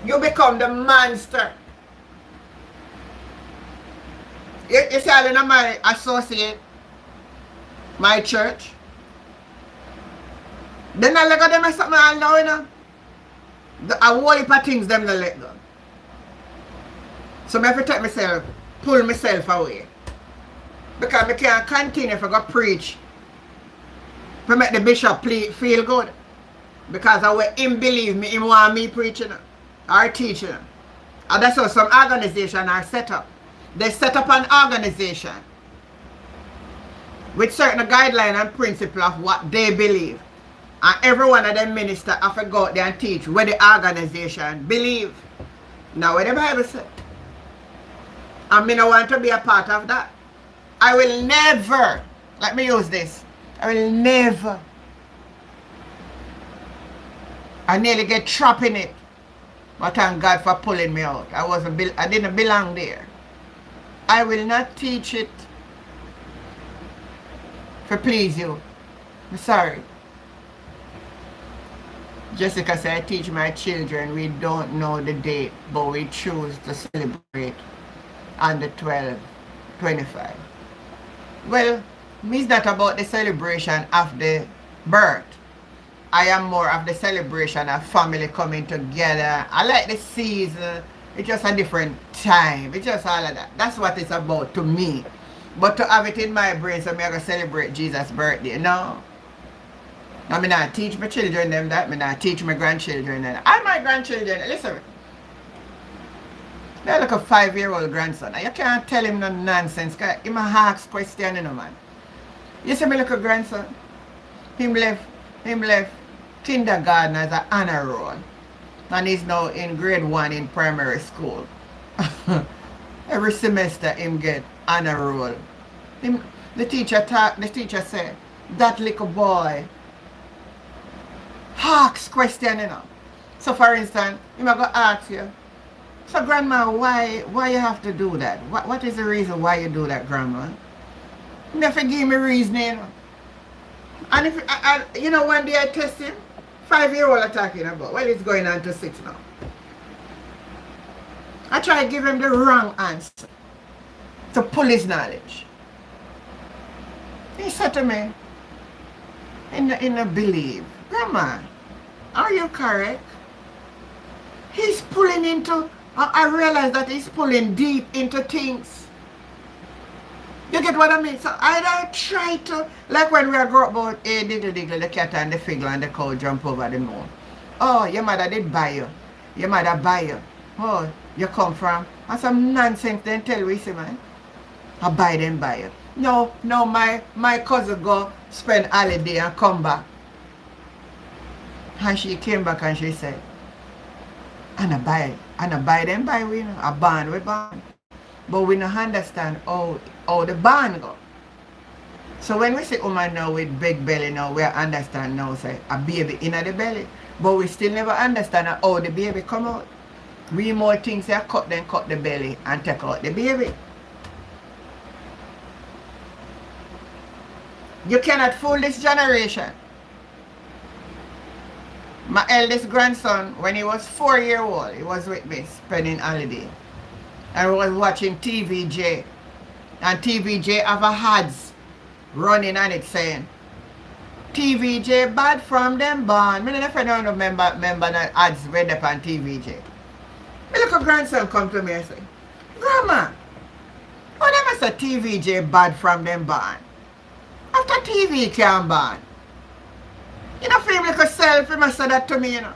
You become the monster. You see, I know my associate, my church. Then I look at them and something I know, you know. A whole heap of things them to let go. So I have to take myself, pull myself away. Because I can't continue if I go preach to make the bishop feel good. Because I will him believe me, him want me preaching or teaching. And that's how some organizations are set up. They set up an organization with certain guidelines and principles of what they believe. And every one of them ministers have to go out there and teach what the organization believe. Now what the Bible says. And I don't want to be a part of that. I will never, let me use this, I will never, I nearly get trapped in it. But thank God for pulling me out. I didn't belong there. I will not teach it to please you. I'm sorry. Jessica said, I teach my children, we don't know the date, but we choose to celebrate on the 12/25. Well, it's not about the celebration of the birth. I am more of the celebration of family coming together. I like the season. It's just a different time. It's just all of that. That's what it's about to me. But to have it in my brain, so I'm going to celebrate Jesus' birthday. No. I mean, I teach my children them that. I mean, I teach my grandchildren that. And my grandchildren, listen. They're like a 5-year-old grandson. And you can't tell him no nonsense. Because he might ask questions, you know, man. You see my little grandson? Him left kindergarten as an honor roll. And he's now in grade 1 in primary school. Every semester him get honor roll. The teacher said, that little boy asks question, you know. So for instance, he might go ask you, so grandma, why you have to do that? What is the reason why you do that, grandma? You never give me reasoning, you know. And if you know, one day I test him, 5-year-old are talking about, well, it's going on to 6 now. I try to give him the wrong answer to pull his knowledge. He said to me, in a belief, grandma, are you correct? He's pulling into, I realize that he's pulling deep into things. You get what I mean? So I don't try to, like when we grew up about, hey, diggle, the cat and the figure and the cow jump over the moon. Oh, your mother did buy you. Your mother buy you. Oh, you come from? And some nonsense then tell we, see, man. I buy them, buy you. No, my cousin go spend holiday and come back. And she came back and she said, and I buy them, buy we, a band, we band. But we don't understand how the band go. So when we say woman now with big belly now, we understand now say a baby in the belly. But we still never understand how the baby come out. We more things say cut the belly and take out the baby. You cannot fool this generation. My eldest grandson, when he was 4-year-old, he was with me spending holiday. And we was watching TVJ. And TVJ have a ads running on it saying, TVJ bad from them born. I don't remember the ads read up on TVJ. My little grandson come to me and say, Grandma, how them say TVJ bad from them born? After TV can born. You know, feel like a self, he must say that to me, you know.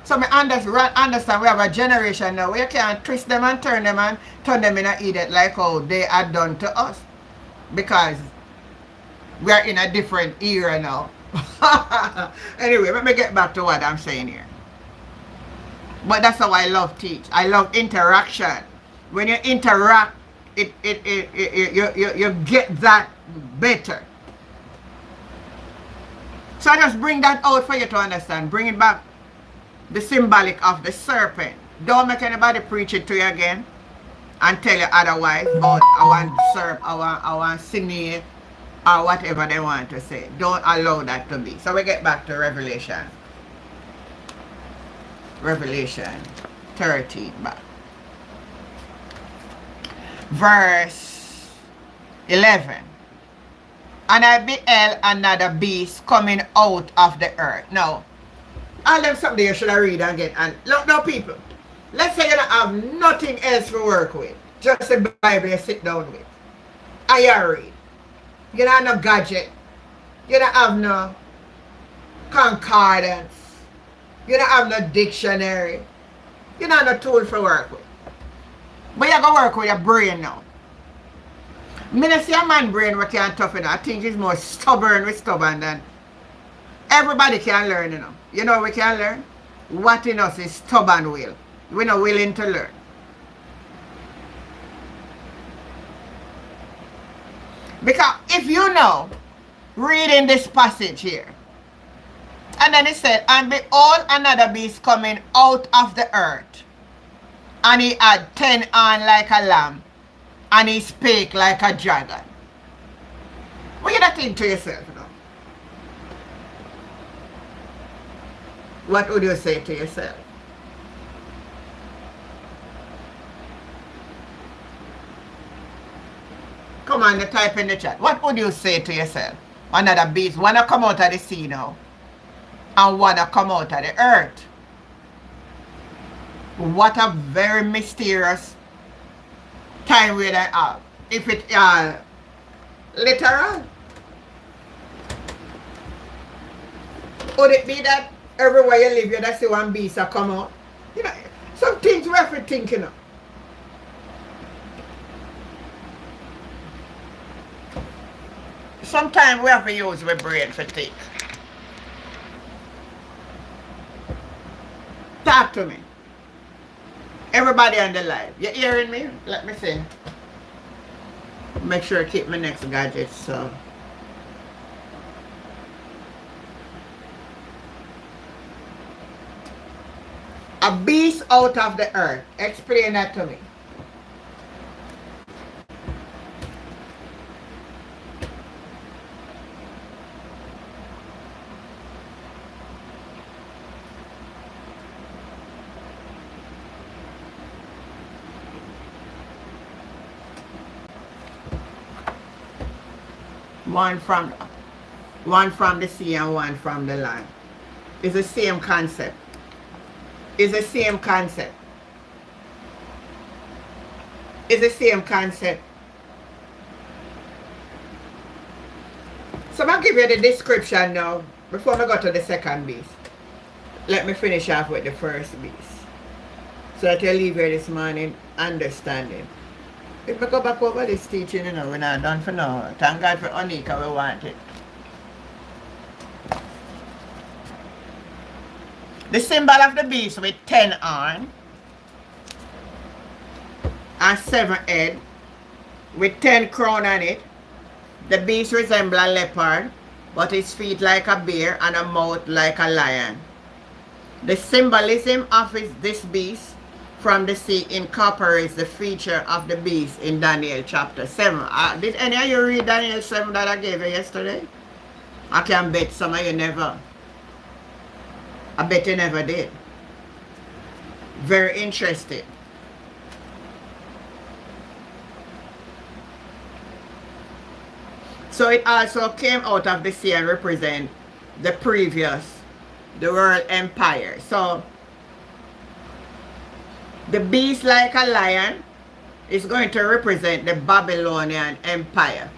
So I understand we have a generation now where you can't twist them and turn them in an idiot like how they are done to us. Because we are in a different era now. Anyway, let me get back to what I'm saying here. But that's how I love teach. I love interaction. When you interact, you get that better. So I just bring that out for you to understand. Bring it back. The symbolic of the serpent. Don't make anybody preach it to you again and tell you otherwise about I want serp, I want snake, or whatever they want to say. Don't allow that to be. So we get back to Revelation. Revelation 13 back. Verse 11. And I beheld another beast coming out of the earth. Now, all them something you should have read again. And look now, people. Let's say you don't have nothing else to work with. Just the Bible you sit down with. And you read. You don't have no gadget. You don't have no concordance. You don't have no dictionary. You don't have no tool for work with. But you go work with your brain now. I don't see a man brain what can toughen. I think he's more stubborn than everybody can learn, you know. You know we can learn? What in us is stubborn will. We're not willing to learn. Because if you know, reading this passage here, and then it said, and behold another beast coming out of the earth, and he had 10 horns like a lamb, and he spake like a dragon. What you that think to yourself now? What would you say to yourself? Come on, type in the chat. What would you say to yourself? Another beast wanna come out of the sea now, and wanna come out of the earth. What a very mysterious time we have. If it literal, would it be that everywhere you live, you just see one beast a come out? You know, some things we have to think, you know. Sometimes we have to use our brain for think. Talk to me. Everybody on the live. You hearing me? Let me see. Make sure I keep my next gadget, so. A beast out of the earth. Explain that to me. One from the sea and one from the land. It's the same concept. It's the same concept. It's the same concept. So I'm going to give you the description now before I go to the second beast. Let me finish off with the first beast. So that you leave here this morning understanding. If we go back over this teaching, you know, we're not done for now. Thank God for Onika, we want it. The symbol of the beast with 10 horns and 7 heads with 10 crowns on it. The beast resembles a leopard, but his feet like a bear and a mouth like a lion. The symbolism of this beast from the sea incorporates the feature of the beast in Daniel chapter 7. Did any of you read Daniel 7 that I gave you yesterday? I can bet some of you never. I bet you never did. Very interesting. So it also came out of the sea and represent the world empire. So the beast like a lion is going to represent the Babylonian Empire.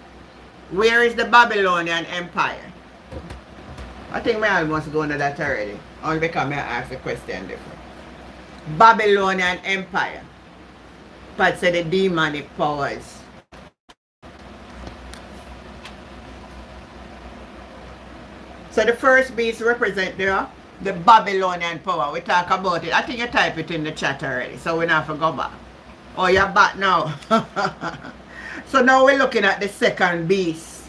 Where is the Babylonian Empire? I think we almost go into that already. Only because I asked the question different. Babylonian Empire. But say the demonic powers. So the first beast represent the Babylonian power. We talk about it. I think you type it in the chat already, so we don't have to go back. Oh, you're back now. So now we're looking at the second beast.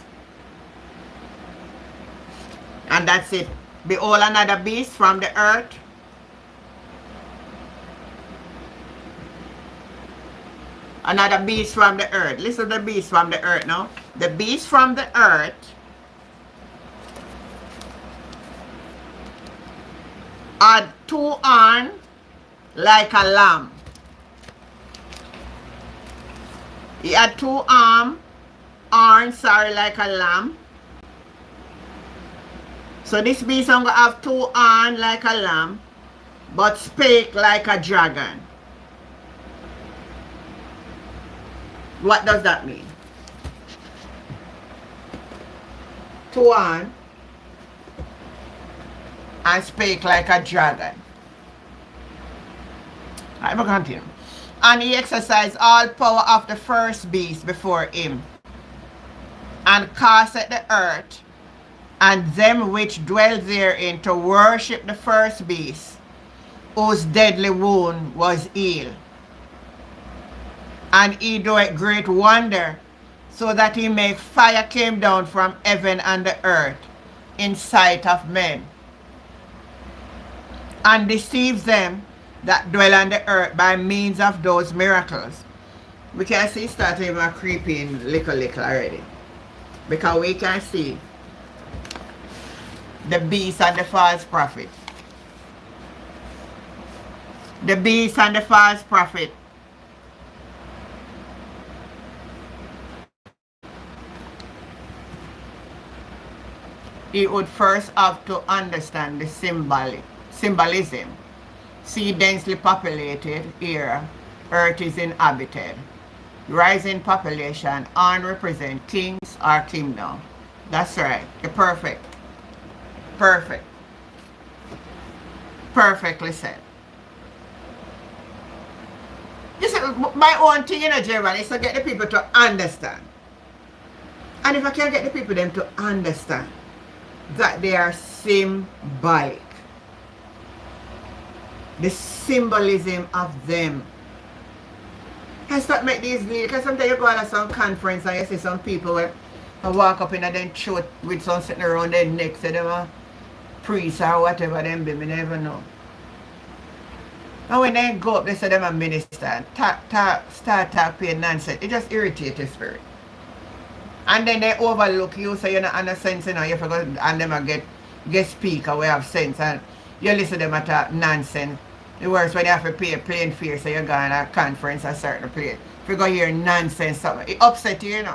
And that's it. Behold, another beast from the earth. Another beast from the earth. Listen to the beast from the earth now. The beast from the earth had 2 horns like a lamb. He had 2 horns, like a lamb. So this beast is going to have 2 horns like a lamb, but spake like a dragon. What does that mean? 2 horns and spake like a dragon. I will continue. And he exercised all power of the first beast before him, and caused the earth and them which dwell therein to worship the first beast, whose deadly wound was healed. And he doeth great wonder, so that he make fire came down from heaven and the earth in sight of men, and deceives them that dwell on the earth by means of those miracles. We can see starting creeping little already, because we can see the beast and the false prophet. The beast and the false prophet. He would first have to understand the symbolism. See, densely populated era, earth is inhabited. Rising population and represent kings or kingdom. That's right. You're perfect. Perfect. Perfectly said. You see, my own thing, Jeremy, is to get the people to understand. And if I can get the people them to understand that they are symbolic, the symbolism of them. I start make these videos, because sometimes you go to some conference and you see some people where walk up in and then shoot with some sitting around their neck, say them a priest or whatever them be, me never know. And when they go up, they say them a minister and start talking nonsense. It just irritates the spirit. And then they overlook you, so you're not under sense, you forgot, and them a get speaker we have sense, and you listen to them talk nonsense. The worst when you have to pay a plane fare, so you go on a conference a certain place. If you go hear nonsense, something, it upset you,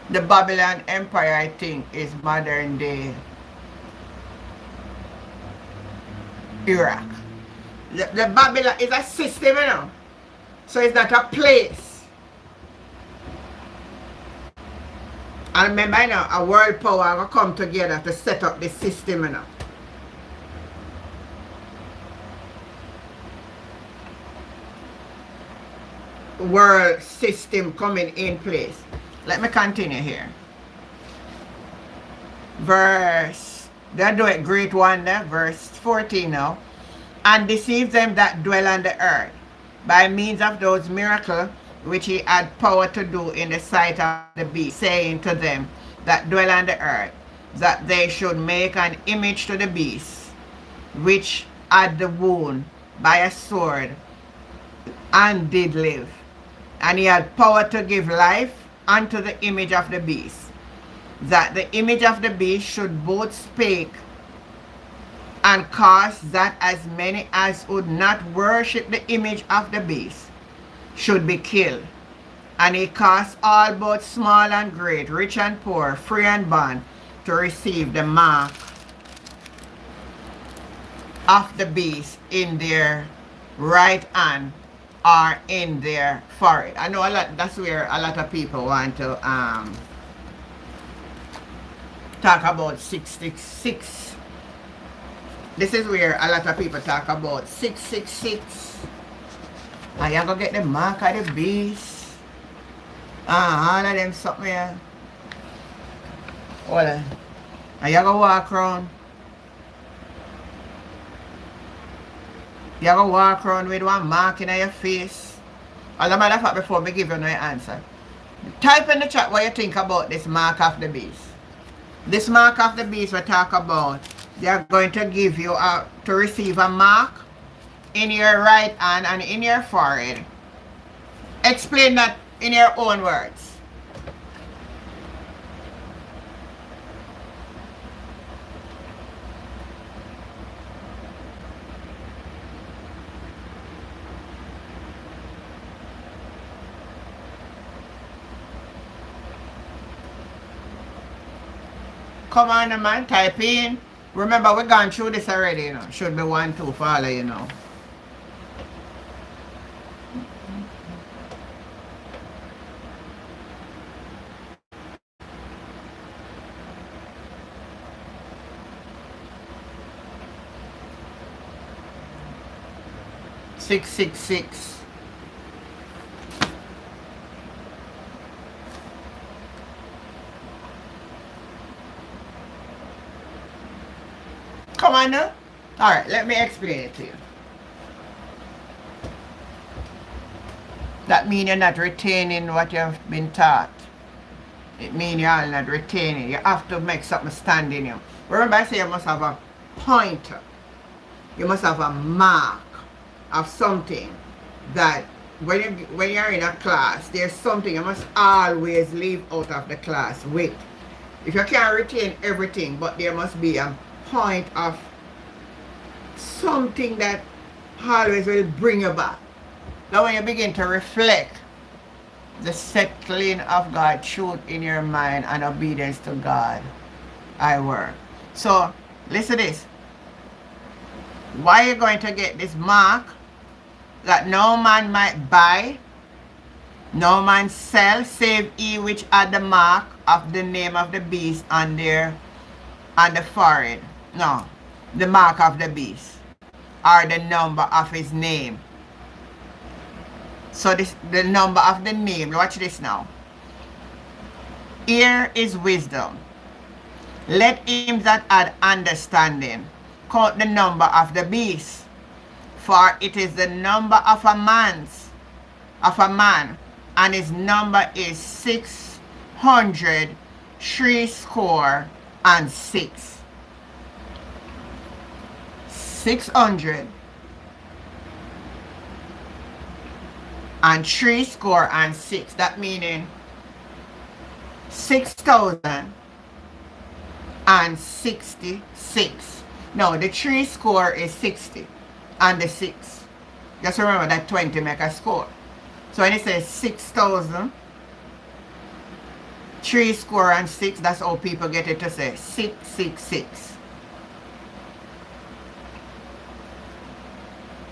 The Babylon Empire, I think, is modern day Iraq. The Babylon is a system, So it's not a place. And remember, a world power will come together to set up the system, World system coming in place. Let me continue here. They do it great wonder, verse 14 now. And deceive them that dwell on the earth by means of those miracles which he had power to do in the sight of the beast, saying to them that dwell on the earth, that they should make an image to the beast, which had the wound by a sword, and did live. And he had power to give life unto the image of the beast, that the image of the beast should both speak, and cause that as many as would not worship the image of the beast should be killed. And he caused all both small and great, rich and poor, free and bond, to receive the mark of the beast in their right hand or in their forehead. I know that's where a lot of people want to talk about 666. This is where a lot of people talk about 666. And you're going to get the mark of the beast. All of them something here. Hold on. And you're going to walk around. You're going to walk around with one mark in your face. As a matter of fact, before me give you no answer, type in the chat what you think about this mark of the beast. This mark of the beast we talk about, they are going to give you to receive a mark in your right hand and in your forehead. Explain that in your own words. Come on, man, type in. Remember, we've gone through this already, you know. Should be 1, 2 for all of you know. Six, 6, 6. Come on now. Alright, let me explain it to you. That means you're not retaining what you've been taught. It means you're not retaining. You have to make something stand in you. Remember I say you must have a pointer. You must have a mark of something that when you're in a class, there's something you must always leave out of the class with. If you can't retain everything, but there must be a point of something that always will bring you back. Now when you begin to reflect the settling of God's truth in your mind and obedience to God, I work. So listen to this. Why are you going to get this mark that no man might buy, no man sell, save he which had the mark of the name of the beast on the forehead? No, the mark of the beast or the number of his name. So this the number of the name. Watch this now. Here is wisdom. Let him that had understanding count the number of the beast, for it is the number of a man, and his number is 600 threescore and 6. 600 and threescore and 6. That meaning 6,066. No, the 3 score is 60 and the 6. Just remember that 20 make a score. So when it says 6,000, 3 score and 6, that's how people get it to say 666.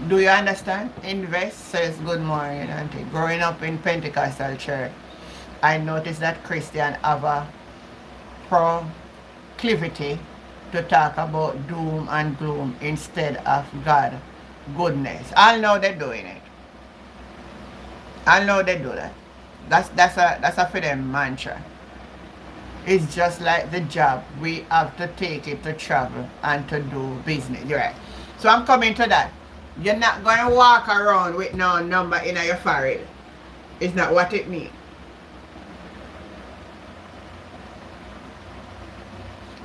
Do you understand? Invest says good morning, auntie. Growing up in Pentecostal church, I noticed that Christians have a proclivity to talk about doom and gloom instead of God goodness. I know they're doing it. I know they do that. That's a for them mantra. It's just like the job. We have to take it to travel and to do business. You're right. So I'm coming to that. You're not going to walk around with no number in your forehead. It's not what it means.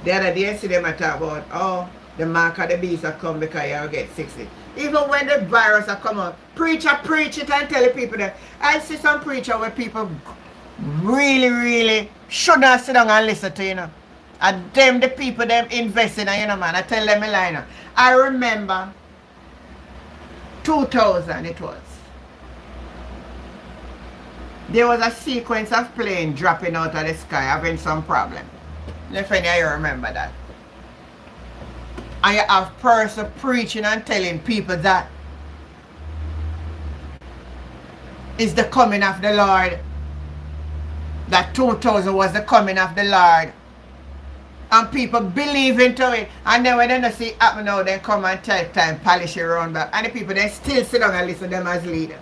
The other day, I see them talk about, oh, the mark of the beast will come because you'll get 60. Even when the virus will come out, preacher preach it and tell the people that. I see some preacher where people really should not sit down and listen to, you know. And them, the people, them investing, you know, man. I tell them a line. I remember 2000 it was. There was a sequence of plane dropping out of the sky having some problem. If any of you remember that. And you have person preaching and telling people that it's the coming of the Lord. That 2000 was the coming of the Lord. And people believe into it. And then when they don't see it happen now, they come and take time, polish it around back. And the people, they still sit down and listen to them as leader.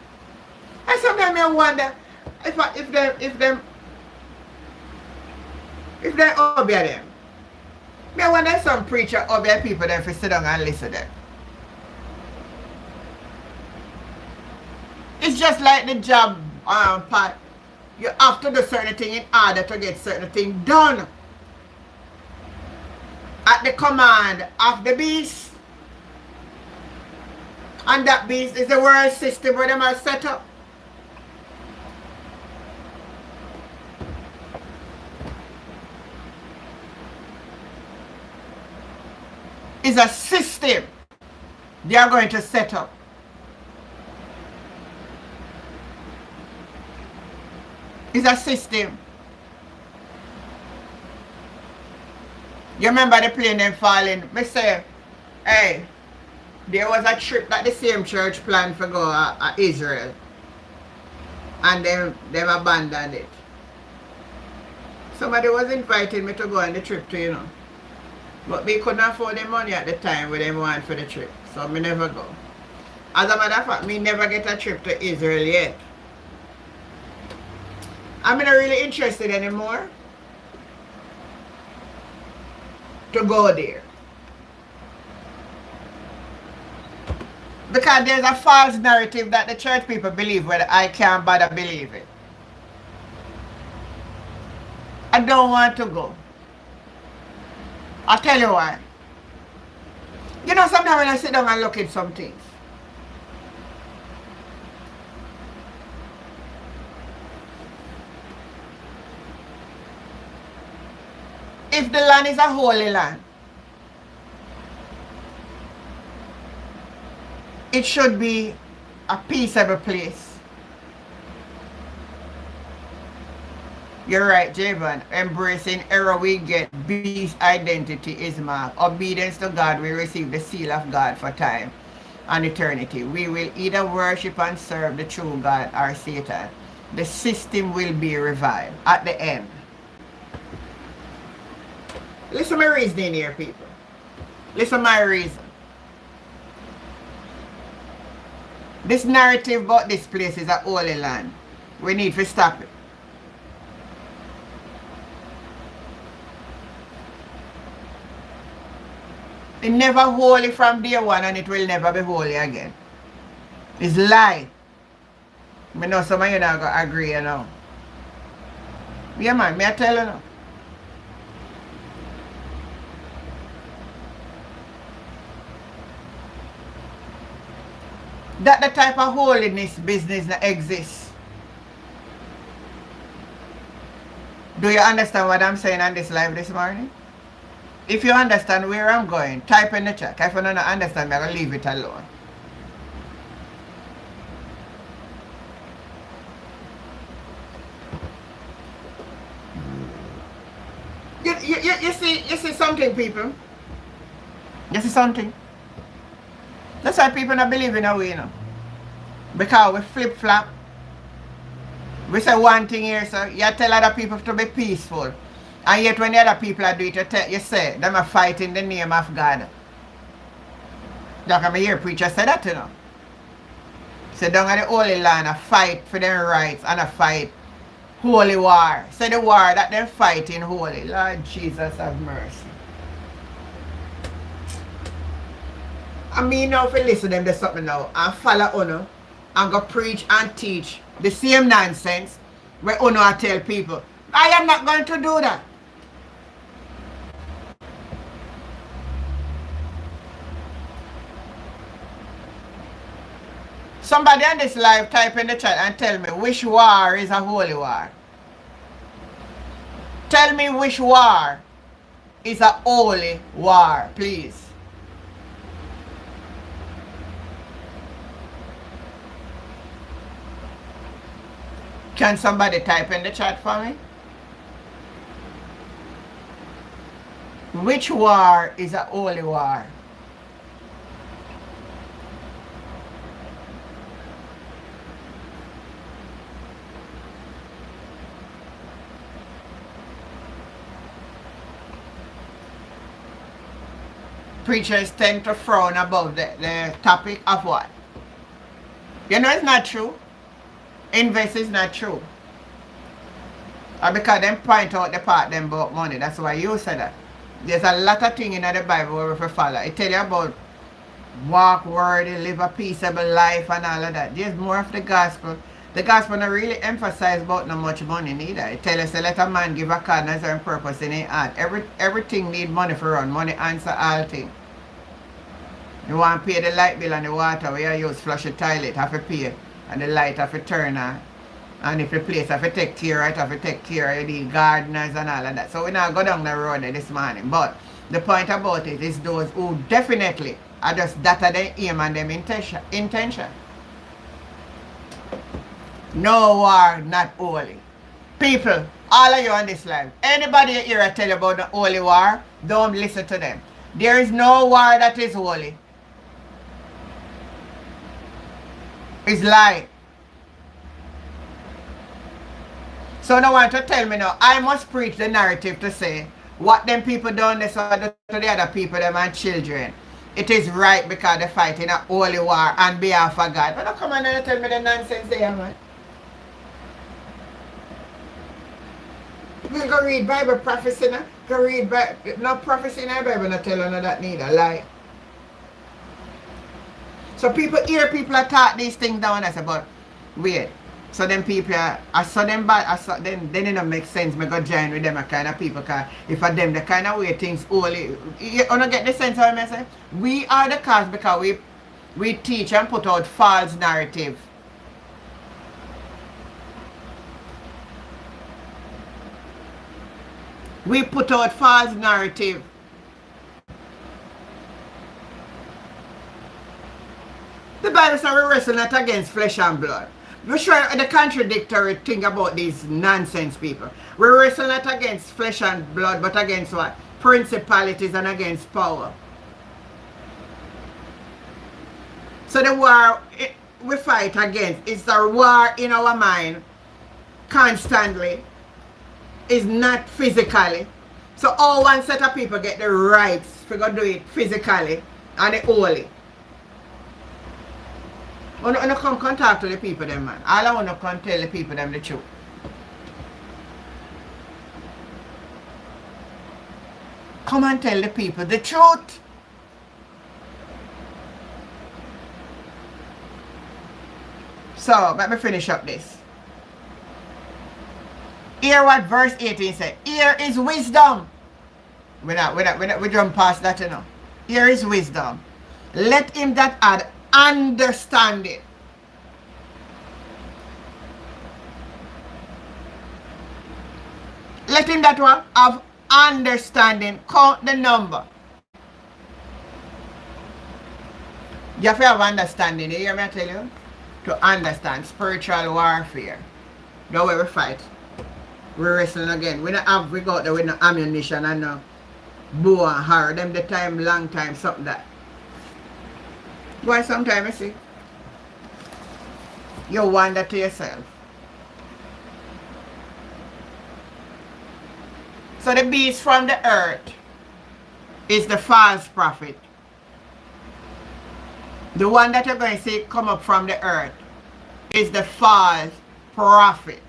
And sometimes I wonder if they obey them. Me when there's some preacher up there, people then for sit down and listen to them. It's just like the job part. You have to do certain thing in order to get certain thing done. At the command of the beast. And that beast is the world system where them are set up. It's a system they are going to set up. It's a system. You remember the plane them falling? Me say, hey, there was a trip that the same church planned for go to Israel. And them abandoned it. Somebody was inviting me to go on the trip to, you know. But we couldn't afford the money at the time we them want for the trip. So me never go. As a matter of fact, me never get a trip to Israel yet. I'm not really interested anymore to go there. Because there's a false narrative that the church people believe whether I can't bother believe it. I don't want to go. I'll tell you why. You know, sometimes when I sit down and look at some things, if the land is a holy land, it should be a peaceable place. You're right, Javon. Embracing error we get, beast identity is marked. Obedience to God, we receive the seal of God for time and eternity. We will either worship and serve the true God or Satan. The system will be revived at the end. Listen to my reasoning here, people. Listen to my reason. This narrative about this place is a holy land. We need to stop it. It's never holy from day one and it will never be holy again. It's lie. I know some of you not going to agree, you know. Yeah, man, me I tell you now. That the type of holiness business that exists. Do you understand what I'm saying on this live this morning? If you understand where I'm going, type in the chat. If you don't understand, I'm going to leave it alone. You see something, people? You see something? That's why people don't believe in a way, you know. Because we flip-flop. We say one thing here, so you tell other people to be peaceful. And yet when the other people are doing it, you say, them are fighting in the name of God. Like I hear preacher say that, you know. Say down at the Holy Land, a fight for their rights and a fight holy war. Say the war that they're fighting holy. Lord Jesus have mercy. I mean now if you listen to them there's something now and follow Uno and go preach and teach the same nonsense where Uno tell people, I am not going to do that. Somebody on this live type in the chat and tell me which war is a holy war. Tell me which war is a holy war, please. Can somebody type in the chat for me? Which war is a holy war? Preachers tend to frown above the topic of what? You know it's not true. Invest is not true. Or because them point out the part them about money. That's why you said that. There's a lot of things in the Bible where we follow. It tell you about walk worthy, live a peaceable life and all of that. There's more of the gospel. The gospel not really emphasize about not much money neither. It tell us to let a man give according to his own purpose in his heart. Everything need money for run. Money answer all things. You want to pay the light bill and the water where you use flush the toilet, have to pay. And the light have to turn on. And if the place have to take care of it, have to take care of the gardeners and all of that. So we now go down the road this morning. But the point about it is those who definitely are just that are their aim and them intention. No war, not holy. People, all of you on this life, anybody here tell you about the holy war, don't listen to them. There is no war that is holy. It's lie. So no one to tell me now, I must preach the narrative to say what them people done this or to the other people, them and children. It is right because they fight in a holy war on behalf of God. But don't come on and tell me the nonsense there, man. You go read Bible prophecy now. Go read Bible. No prophecy in the Bible not tell you that neither. Lie. So people hear people are taught these things down and I say, but wait. So them people I saw them bad, then it don't make sense. I go join with them kind of people because if I them the kind of way things holy. You don't get the sense of what I say? We are the cause because we teach and put out false narrative. We put out false narrative. The Bible says we wrestle not against flesh and blood. We show the contradictory thing about these nonsense people. We wrestle not against flesh and blood, but against what? Principalities and against power. So the war we fight against is a war in our mind constantly. Is not physically. So all one set of people get the rights to go do it physically and the holy. I want to come talk to the people them, man. All I want to come tell the people them the truth. Come and tell the people the truth. So, let me finish up this. Hear what verse 18 said. Here is wisdom. We jump past that, you know. Here is wisdom. Let him that had understanding. Let him that one have understanding count the number. You have to have understanding. You hear me I tell you? To understand spiritual warfare. The way we fight. We're wrestling again. We go out there with no ammunition and no bow and arrow. Them the time, long time, something that. Why sometimes you see? You wonder to yourself. So the beast from the earth is the false prophet. The one that you're going to see come up from the earth is the false prophet.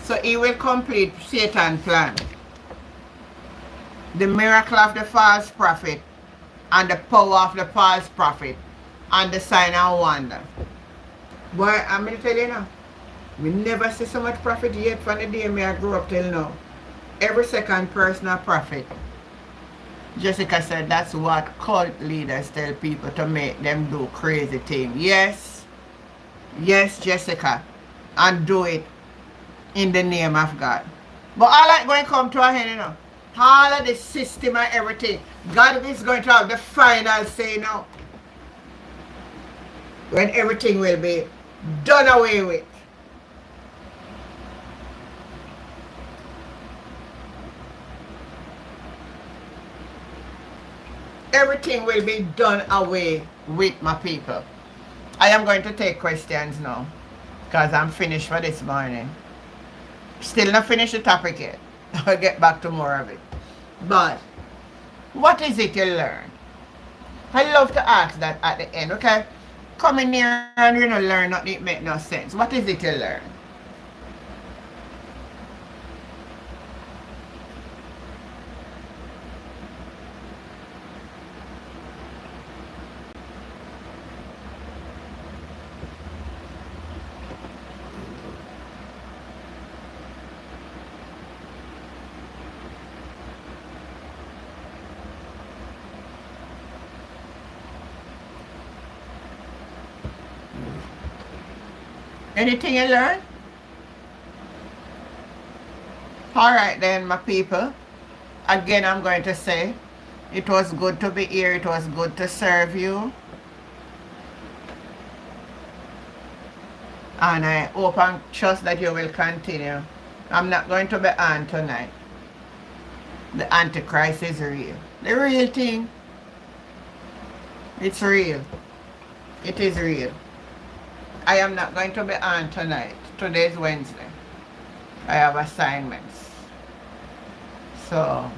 So he will complete Satan's plan. The miracle of the false prophet and the power of the false prophet and the sign and wonder. Boy, I'm going to tell you now. We never see so much prophet yet from the day I grew up till now. Every second person a prophet. Jessica said that's what cult leaders tell people to make them do crazy things. Yes. Yes, Jessica. And do it in the name of God. But all that going to come to a head, you know. All of the system and everything. God is going to have the final say now. When everything will be done away with. Everything will be done away with, my people. I am going to take questions now. Because I'm finished for this morning. Still not finished the topic yet. I'll get back to more of it. But, what is it you learn? I love to ask that at the end, okay? Come in here and learn nothing, it make no sense. What is it you learn? Anything you learn? Alright then, my people. Again, I'm going to say, it was good to be here. It was good to serve you. And I hope and trust that you will continue. I'm not going to be on tonight. The Antichrist is real. The real thing. It's real. It is real. I am not going to be on tonight. Today is Wednesday. I have assignments. So,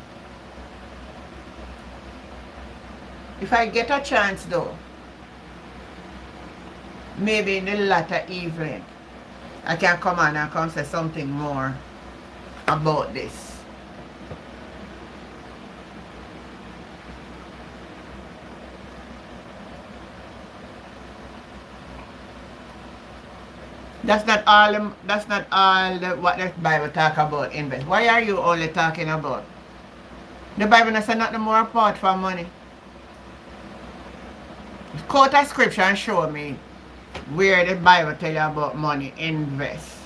if I get a chance though, maybe in the latter evening, I can come on and come say something more about this. That's not all what the Bible talk about invest. Why are you only talking about? The Bible does say nothing more apart from money. Quote a scripture and show me where the Bible tell you about money, invest.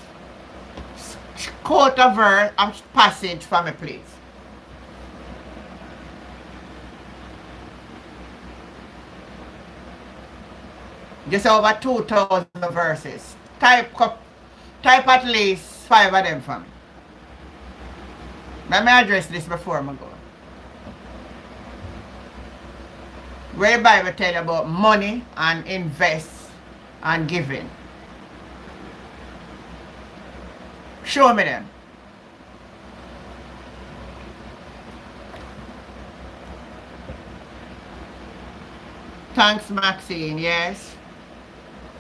Quote a verse, a passage for me, please. Just over 2,000 verses. Type at least 5 of them for me. Let me address this before I go. Where the Bible tell you about money and invest and giving. Show me them. Thanks, Maxine. Yes.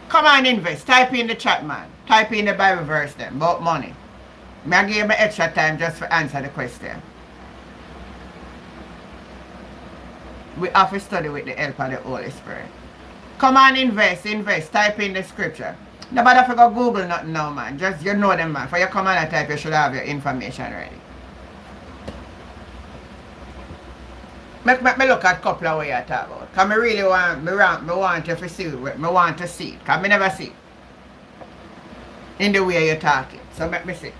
Come on, invest. Type in the chat, man. Type in the Bible verse then about money. May I give me extra time just to answer the question. We have to study with the help of the Holy Spirit. Come on, invest. Type in the scripture. Nobody have to go Google nothing now, man. Just, you know them, man. For you come on and type, you should have your information ready. Make me look at a couple of ways you talk about. Because I really want you to see it. I want to see it. Because I never see it. In the way you're talking. So make me see.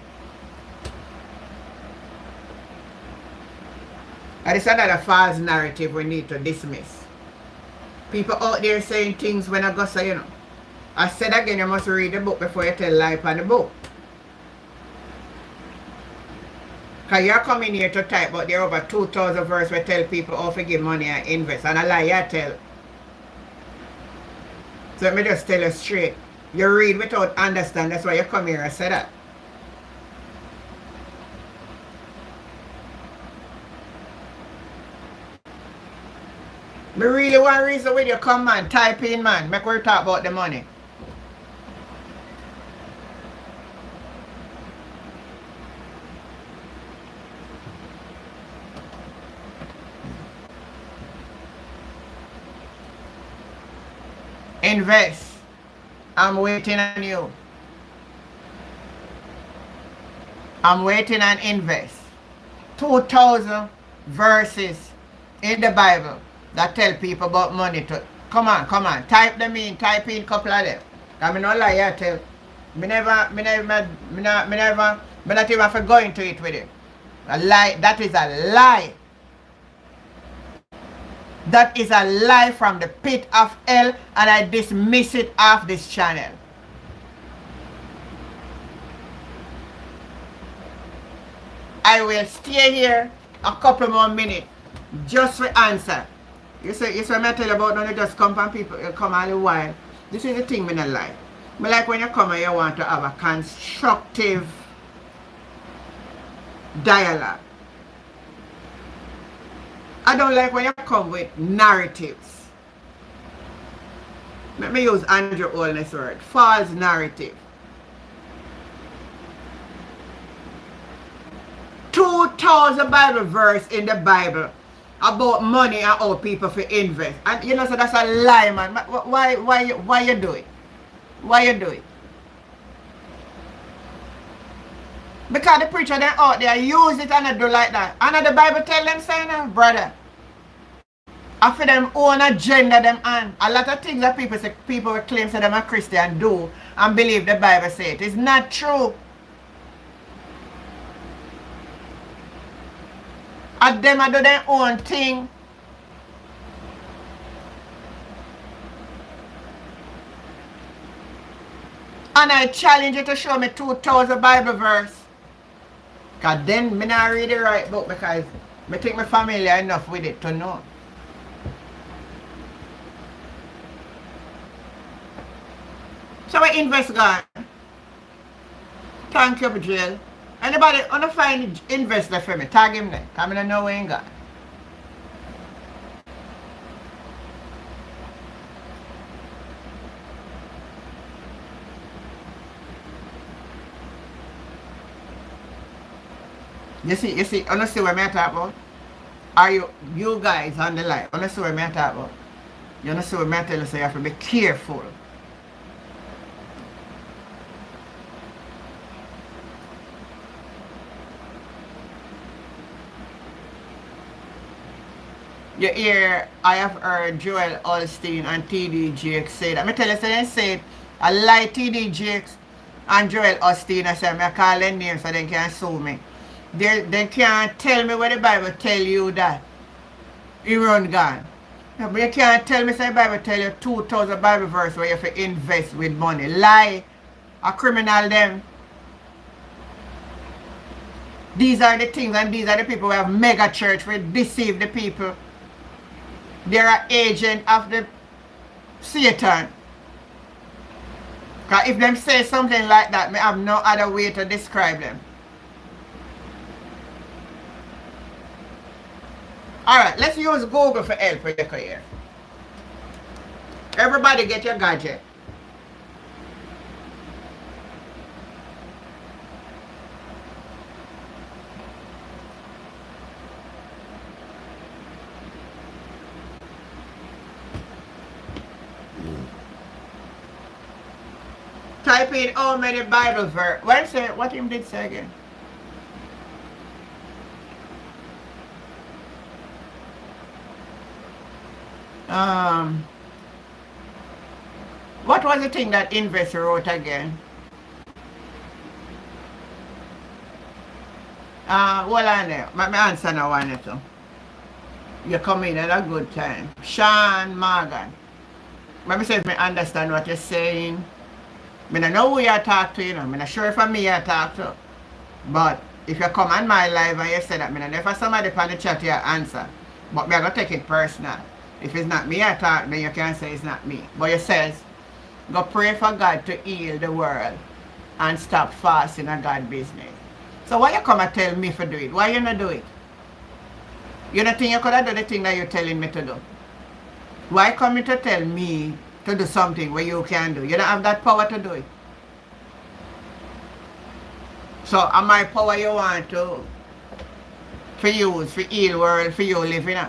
And it's another false narrative we need to dismiss. People out there saying things when I go say, you know. I said again, you must read the book before you tell life on the book. Because you're coming here to type, but there are over 2,000 verses where tell people how to give money and invest. And a lie you tell. So let me just tell you straight. You read without understand. That's why you come here and say that. Me really want reason with you come, man. Type in, man. Make we talk about the money. Invest. I'm waiting on you. I'm waiting on invest. 2,000 verses in the Bible that tell people about money to come on. Type them in, type in a couple of them. I mean, no lie, I tell. Me not even for going to it with it. A lie, that is a lie. That is a lie from the pit of hell, and I dismiss it off this channel. I will stay here a couple more minutes just for answer. You say me I tell you about don't you just come from people you come all the while. This is the thing me not like. Me like when you come and you want to have a constructive dialogue. I don't like when you come with narratives. Let me use Andrew Holness word. False narrative. 2,000 Bible verse in the Bible about money and how people for invest. And you know, so that's a lie, man. Why you do it? Why you do it? Because the preacher them out there use it and they do like that. And the Bible tell them saying, brother, after them own agenda them and a lot of things that people will claim say them a Christian do and believe the Bible say it. It's not true. And them do their own thing. And I challenge you to show me 2,000 Bible verse. Because then I not read the right book because I think I'm familiar enough with it to know. So we invest God. Thank you, Jill. Anybody want to find investor for me? Tag him there. Because I don't know where he got. You see, honestly what I talk about? Are you guys on the line? Honestly what I talk about? You understand what I tell you, so you have to be careful. You hear, I have heard Joel Osteen and TD Jakes say that. I tell you, so they say, I like TD Jakes and Joel Osteen. I say, I call them names so they can sue me. They can't tell me what the Bible tell you that he run gone. No, but you can't tell me say the Bible tell you 2,000 Bible verse where you have to invest with money. Lie. A criminal them. These are the things and these are the people who have mega church who deceive the people. They're an agent of the Satan. Because if them say something like that, I have no other way to describe them. Alright, let's use Google for help for your career. Everybody get your gadget. Type in how many Bible verse. What him did say again? What was the thing that investor wrote again? Hold on there. My answer now one it. You come in at a good time. Sean Morgan. Let me see if I understand what you're saying. I don't know who you talk to, you know. I'm not sure if I'm me you talk to. But if you come on my live and you say that, I don't know if somebody on the chat you answer. But I'm going to take it personal. If it's not me I talk, then you can say it's not me. But you says, go pray for God to heal the world and stop fasting on God's business. So why you come and tell me to do it? Why you not do it? You don't think you could have done the thing that you're telling me to do? Why come you to tell me to do something where you can do? You don't have that power to do it. So am my power you want to for use, for heal world, for you living in?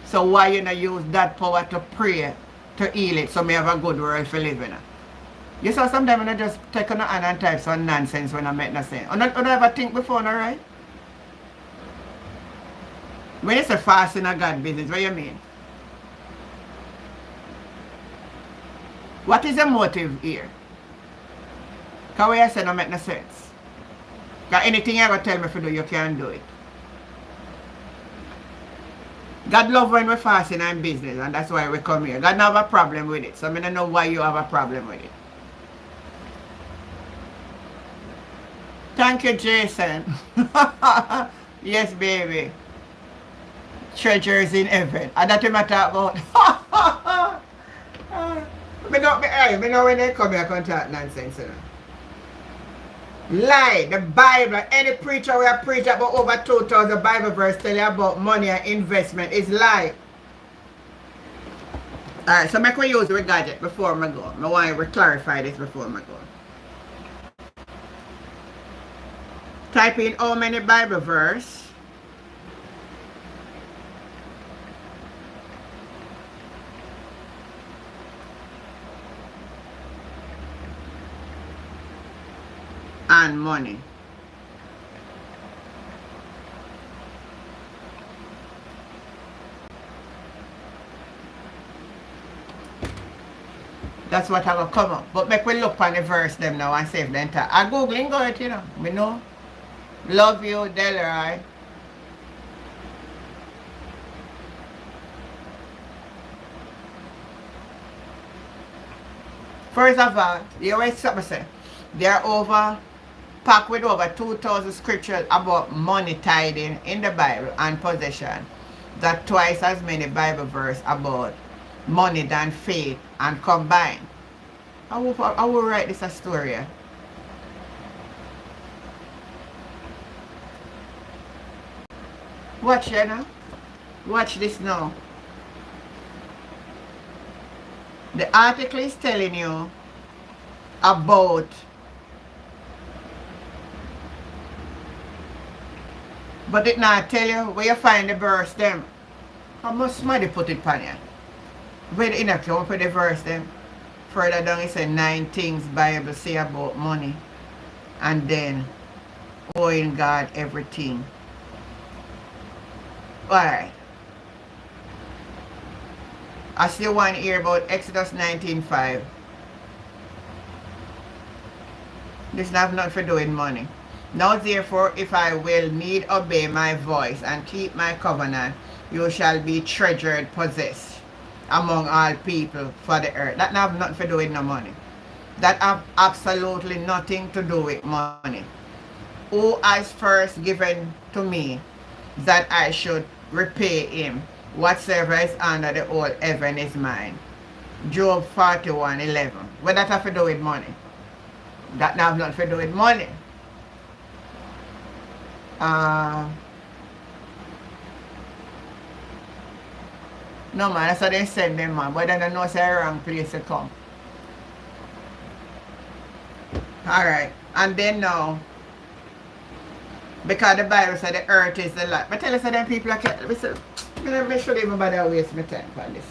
So why you not use that power to pray to heal it so me have a good world for living in? You saw sometimes I just take on hand and type some nonsense when I make no sense. I don't ever think before, no, right? When you say fasting a God business, what you mean? What is the motive here? Because what I say don't make no sense. Because anything you ever tell me to do, you can do it. God love when we fasting and business, and that's why we come here. God don't have a problem with it, so I don't know why you have a problem with it. Thank you, Jason. Yes, baby. Treasures in heaven. And that's what I talk about. I know when they come here, I can talk nonsense. You know? Lie. The Bible, any preacher who preach about over 2,000 Bible verse tell you about money and investment is lie. Alright, so make we use the gadget before I go. I want to clarify this before I go. Type in how many Bible verse and money. That's what I will come up. But make we look on the verse them now and save the entire. I googling go it, you know. We know. Love you, Delroy. First of all, you always say they're packed with over 2,000 scriptures about money tithing in the Bible and possession. That twice as many Bible verses about money than faith and combined. I will write this a story. Watch you now. Watch this now. The article is telling you about but it not tell you where you find the verse them. How much somebody put it on you? Where the inner clue put the verse them. Further down it says 9 things Bible say about money. And then owing God everything. Alright. I see one here about Exodus 19:5. This have nothing to do with money. Now therefore, if I will need obey my voice and keep my covenant, you shall be treasured, possessed among all people for the earth. That have nothing to do with no money. That have absolutely nothing to do with money. Who has first given to me that I should repay him? Whatsoever is under the whole heaven is mine. Job 41:11. What that have to do with money? That have nothing to do with money. No man, that's what they said them man, but then I know it's a wrong place to come. Alright, and then now, because the Bible said the earth is the lot. But tell us that them people are listen, I'm going to make sure everybody waste my time for this.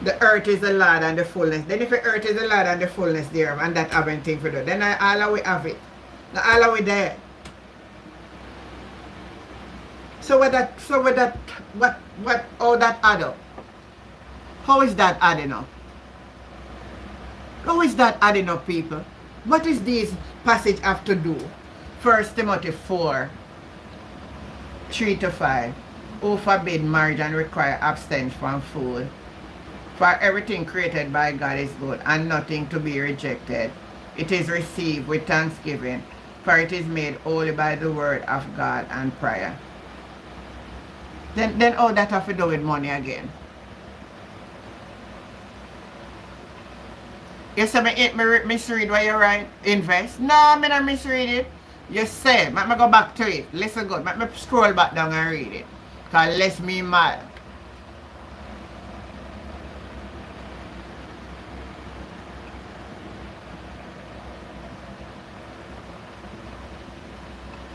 The earth is the Lord and the fullness. Then if the earth is the Lord and the fullness thereof, and that have anything for do, then all we have it. Now all we there. So with that, how that add up? How is that adding up? How is that adding up, people? What is this passage have to do? 1 Timothy 4:3-5. Who forbid marriage and require abstinence from food. For everything created by God is good, and nothing to be rejected. It is received with thanksgiving, for it is made holy by the word of God and prayer. Then all that have to do with money again. You say me misread what you write? Invest? No, I not misread it. You say, let me go back to it. Listen good. Let me scroll back down and read it. Because less me mad.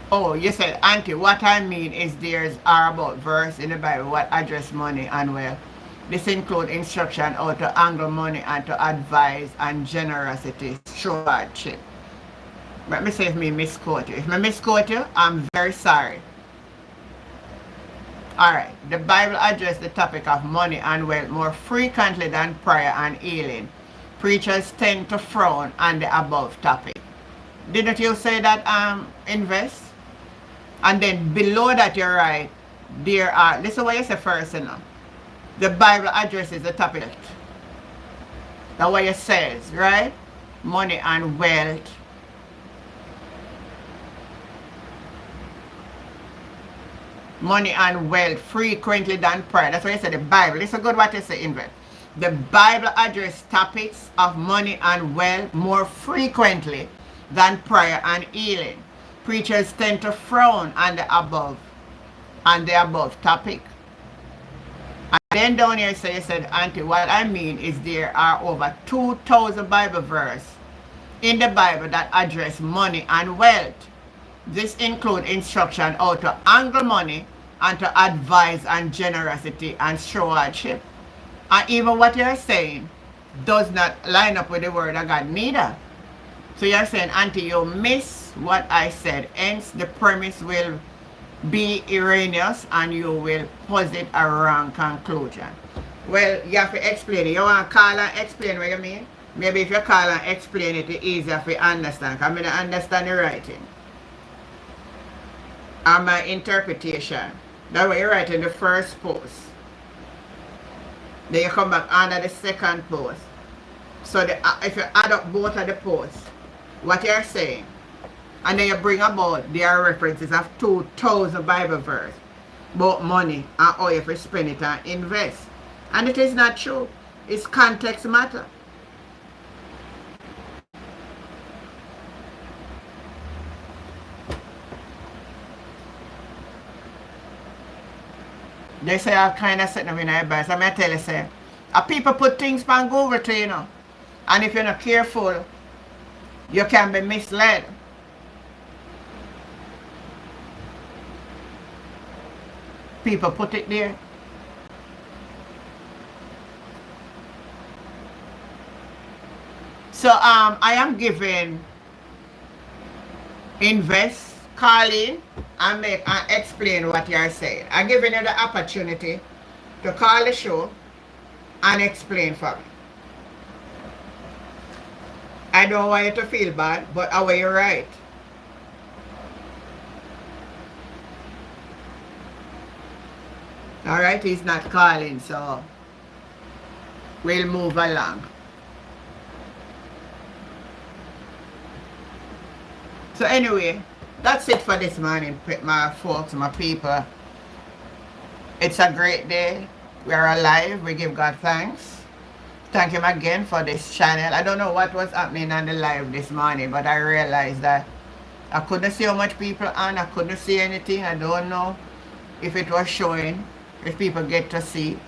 Oh, you said, Auntie, what I mean is there's are about verse in the Bible what address money and wealth. This include instruction how to angle money and to advise and generosity through hardship. Let me say if me misquote you. If I misquote you, I'm very sorry. Alright, the Bible addressed the topic of money and wealth more frequently than prayer and healing. Preachers tend to frown on the above topic. Didn't you say that invest? And then below that you're right, there are, listen what you say first, you know. The Bible addresses the topic. That's what it says, right? Money and wealth. Money and wealth frequently than prayer. That's what you say, the Bible. Listen good what you say, invest. The Bible addresses topics of money and wealth more frequently than prayer and healing. Preachers tend to frown on the above topic. Then down here, so you said, Auntie, what I mean is there are over 2,000 Bible verses in the Bible that address money and wealth. This includes instruction how to angle money and to advise on generosity and stewardship. And even what you're saying does not line up with the word of God neither. So you're saying, Auntie, you miss what I said. Hence, the premise will be erroneous and you will posit a wrong conclusion. Well, you have to explain it. You want to call and explain what you mean? Maybe if you call and explain it, it's easier to understand. Because I don't understand the writing. And my interpretation. That's what you write in the first post. Then you come back under the second post. So if you add up both of the posts, what you're saying, and then you bring about their references of 2,000 Bible verse about money and how you have to spend it and invest. And it is not true. It's context matter. They say I kind of set them in advice. I'm going to tell you, say, people put things on Google to you know. And if you're not careful, you can be misled. People put it there. So I am giving invest, call in, and make and explain what you're saying. I'm giving you the opportunity to call the show and explain for me. I don't want you to feel bad, but how are you right? Alright, he's not calling, so we'll move along. So anyway, that's it for this morning, my folks, my people. It's a great day. We are alive. We give God thanks. Thank him again for this channel. I don't know what was happening on the live this morning, but I realized that I couldn't see how much people on. I couldn't see anything. I don't know if it was showing, if people get to see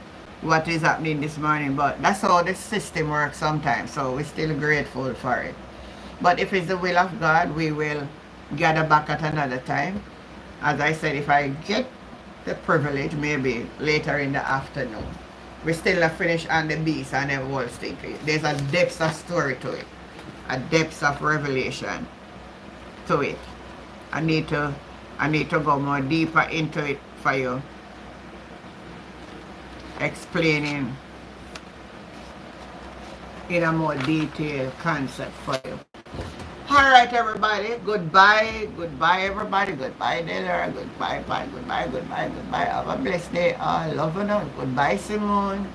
what is happening this morning. But that's how the system works sometimes. So we're still grateful for it. But if it's the will of God, we will gather back at another time. As I said, if I get the privilege, maybe later in the afternoon. We still have finished on the beast and the whole thing. There's a depth of story to it. A depth of revelation to it. I need to go more deeper into it for you. Explaining in a more detailed concept for you. Alright everybody, goodbye, goodbye everybody, goodbye Della, goodbye, bye, goodbye, goodbye, goodbye. Have a blessed day, all love and all. Goodbye Simone.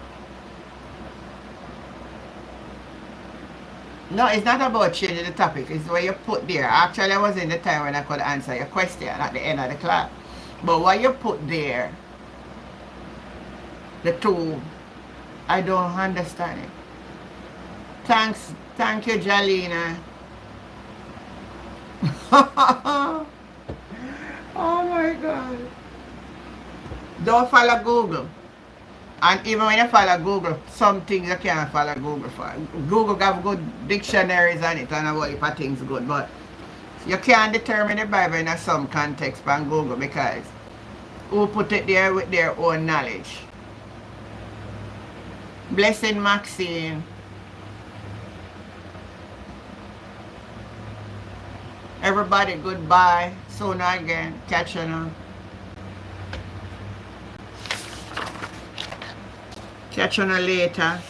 No, it's not about changing the topic, it's what you put there. Actually I was in the time when I could answer your question at the end of the class. But what you put there, the two, I don't understand it. Thank you Jalina. Oh my God. Don't follow Google. And even when you follow Google, some things you can't follow Google for. Google have good dictionaries on it and a whole heap of things good, but you can't determine the Bible in some context on Google because who put it there with their own knowledge. Blessing Maxine. Everybody, goodbye. Soon again. Catch you now. Catch you later.